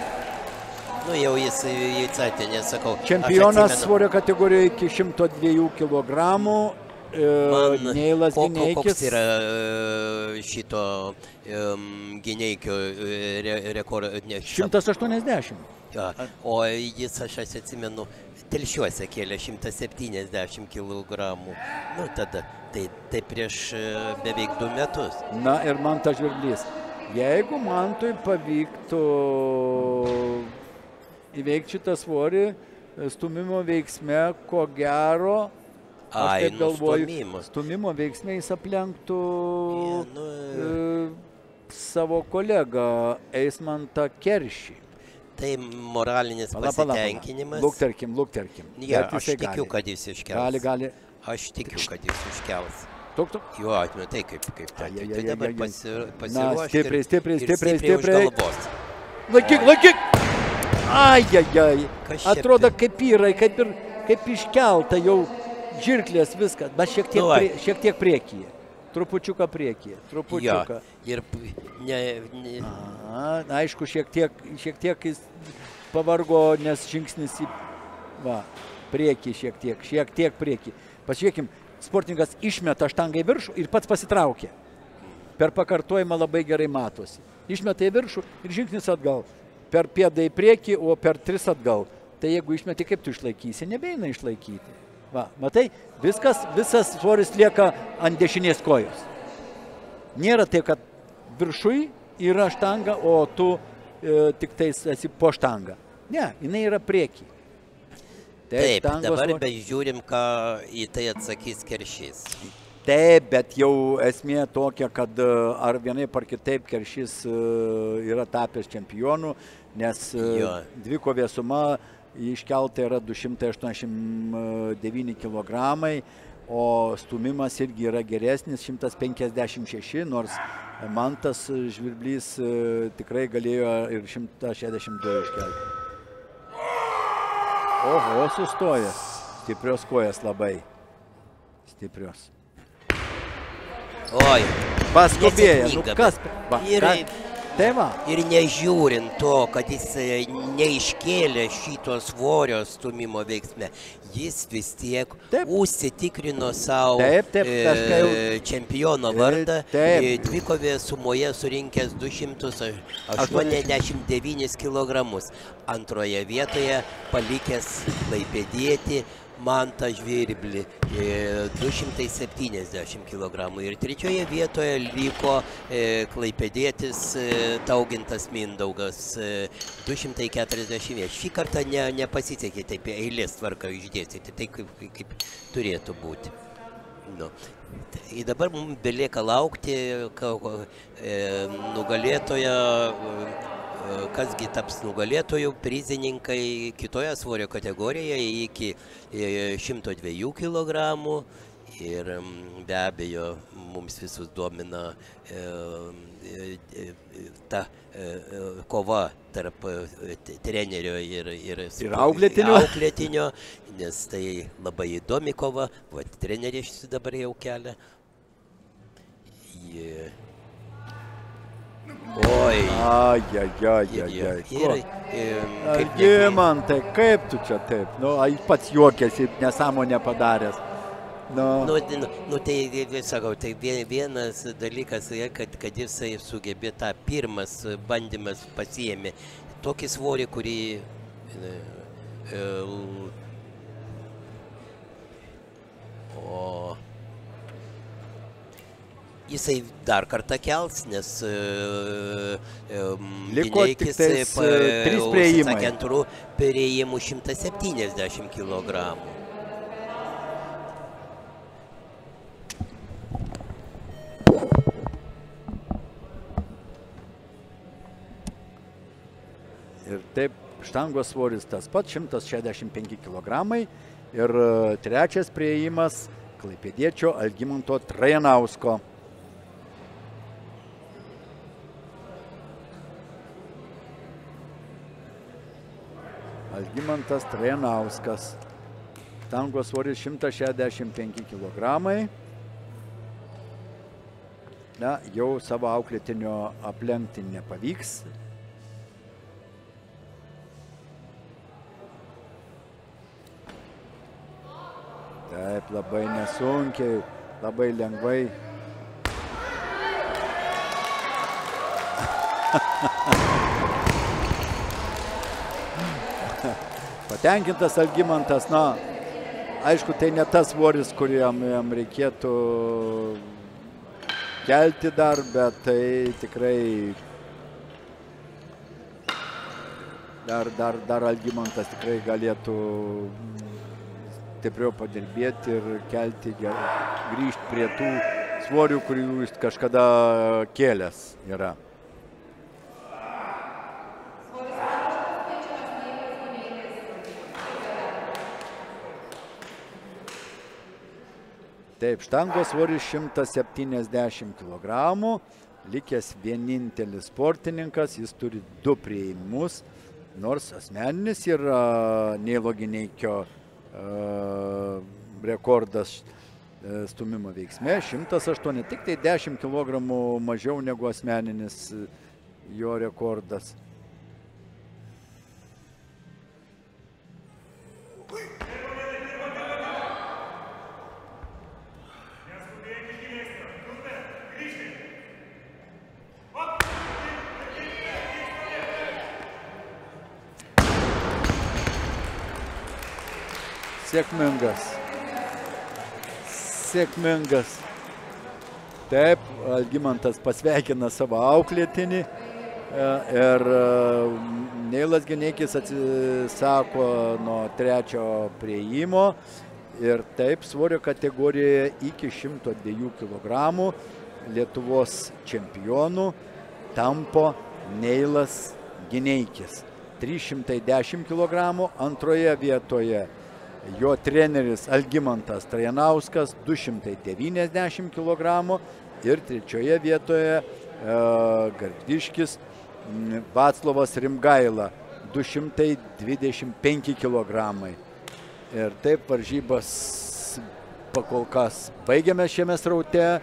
Nu, jau jis įsakė, nesakau. Čempionas svorio kategorijoje iki 102 kg. Neilas Gineikis. Koks yra šito Gineikio rekordas? 180. O jis, aš atsimenu, Telšiuose kėlė 170 kg. Nu, tada, tai prieš beveik 2 metus. Na ir Mantas Žvirblys. Jeigu Mantui pavyktų įveikti šitą svorį, stumimo veiksme, ko gero, aš taip galvoju, stumimo veiksme jis aplenktų savo kolegą Eismantą Keršį. Tai moralinis pasitenkinimas. Lukterkim. Ja, aš tikiu, kad jis iškels. Gali. Aš tikiu, kad jis iškels. Tuk. Jo, tai kaip tai dabar pasiruošti. Stipriai. Už galvos. Laikyk. Ai. Atrodo kaip yra, kaip iškelta jau žirklės viskas, bet šiek tiek priekyje. Trupučiuką priekyje. Trupučiuką. Ir aišku, šiek tiek jis pavargo, nes žingsnis į priekį šiek tiek priekį. Pažiūrėkim, sportininkas išmeta štangą į viršų ir pats pasitraukė. Per pakartojimą labai gerai matosi. Išmeta į viršų ir žingsnis atgal. Per pėdą į priekį, o per 3 atgal. Tai jeigu išmeti, kaip tu išlaikysi, nebeina išlaikyti. Matai, visas svoris lieka ant dešinės kojos. Nėra tai, kad viršui yra štanga, o tu tik tais esi po štanga. Ne, jinai yra priekį. Taip, dabar bežiūrim, ką į tai atsakys Keršys. Taip, bet jau esmė tokia, kad ar vienaip ar kitaip Keršys yra tapęs čempionu, nes dvikovė suma iškelta yra 289 kg, o stumimas irgi yra geresnis, 156, nors Mantas Žvirblys tikrai galėjo ir 162 iškelti. Oho, sustojęs. Stiprios kojas labai. Stiprios. Oi. Paskubėjo. Nu kas? Ir nežiūrint to, kad jis neiškėlė šito svorio stumimo veiksme, jis vis tiek užsitikrino savo čempiono vardą. Dvikovėje sumoje surinkęs 289 kg. Antroje vietoje palikęs klaipėdietį Mantą Žvirblį 270 kg. Ir trečioje vietoje liko klaipėdietis Taugintas Mindaugas 241. Šį kartą nepasisekė taip eilės tvarką išdėstyti, tai kaip turėtų būti. Ir dabar mums belieka laukti nugalėtoją. Kasgi taps nugalėtojų, prizininkai kitoje svorio kategorijoje iki 102 kg. Ir be abejo, mums visus domina ta kova tarp trenerio ir auklėtinio, nes tai labai įdomi kova. Treneris dabar jau kelia. Oi. Algimantai, kaip tu čia taip? Pats juokėsi, nesąmonę padaręs. Tai sakau, tai vienas dalykas, kad jisai sugebė tą pirmas bandymas pasiėmė tokį svorį, kurį jisai dar kartą kels, nes liko tik tais 3 priėjimai. Antrų priėjimų 170 kg. Ir taip, štangos svoris tas pats, 165 kg. Ir trečias priėjimas klaipėdiečio Algimanto Trajanausko. Algimantas Trajanauskas. Štangos svoris 165 kg. Jau savo auklėtinio aplenkti nepavyks. Taip, labai nesunkiai, labai lengvai. Patenkintas Algimantas, na, aišku, tai ne tas svoris, kuriam jam reikėtų kelti dar, bet tai tikrai dar Algimantas tikrai galėtų stipriau padirbėti ir kelti, grįžti prie tų svorių, kurių jis kažkada kėlęs yra. Taip, štangos svoris 170 kg, likęs vienintelis sportininkas, jis turi 2 priėjimus, nors asmeninis yra Neilo Gineikio rekordas stumimo veiksme, 108, tik tai 10 kg mažiau negu asmeninis jo rekordas. Sėkmingas. Taip, Algimantas pasveikina savo auklėtinį ir Neilas Gineikis atsisako nuo 3 priėjimo ir taip svorio kategorijoje iki 102 kg Lietuvos čempionų tampo Neilas Gineikis. 310 kg, antroje vietoje jo treneris Algimantas Trajanauskas 290 kg ir trečioje vietoje gargždiškis Vaclovas Rimgaila 225 kg. Ir taip varžybas pakol kas baigiame šiame sraute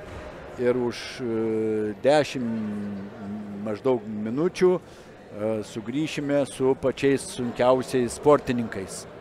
ir už 10 maždaug minučių sugrįšime su pačiais sunkiausiais sportininkais.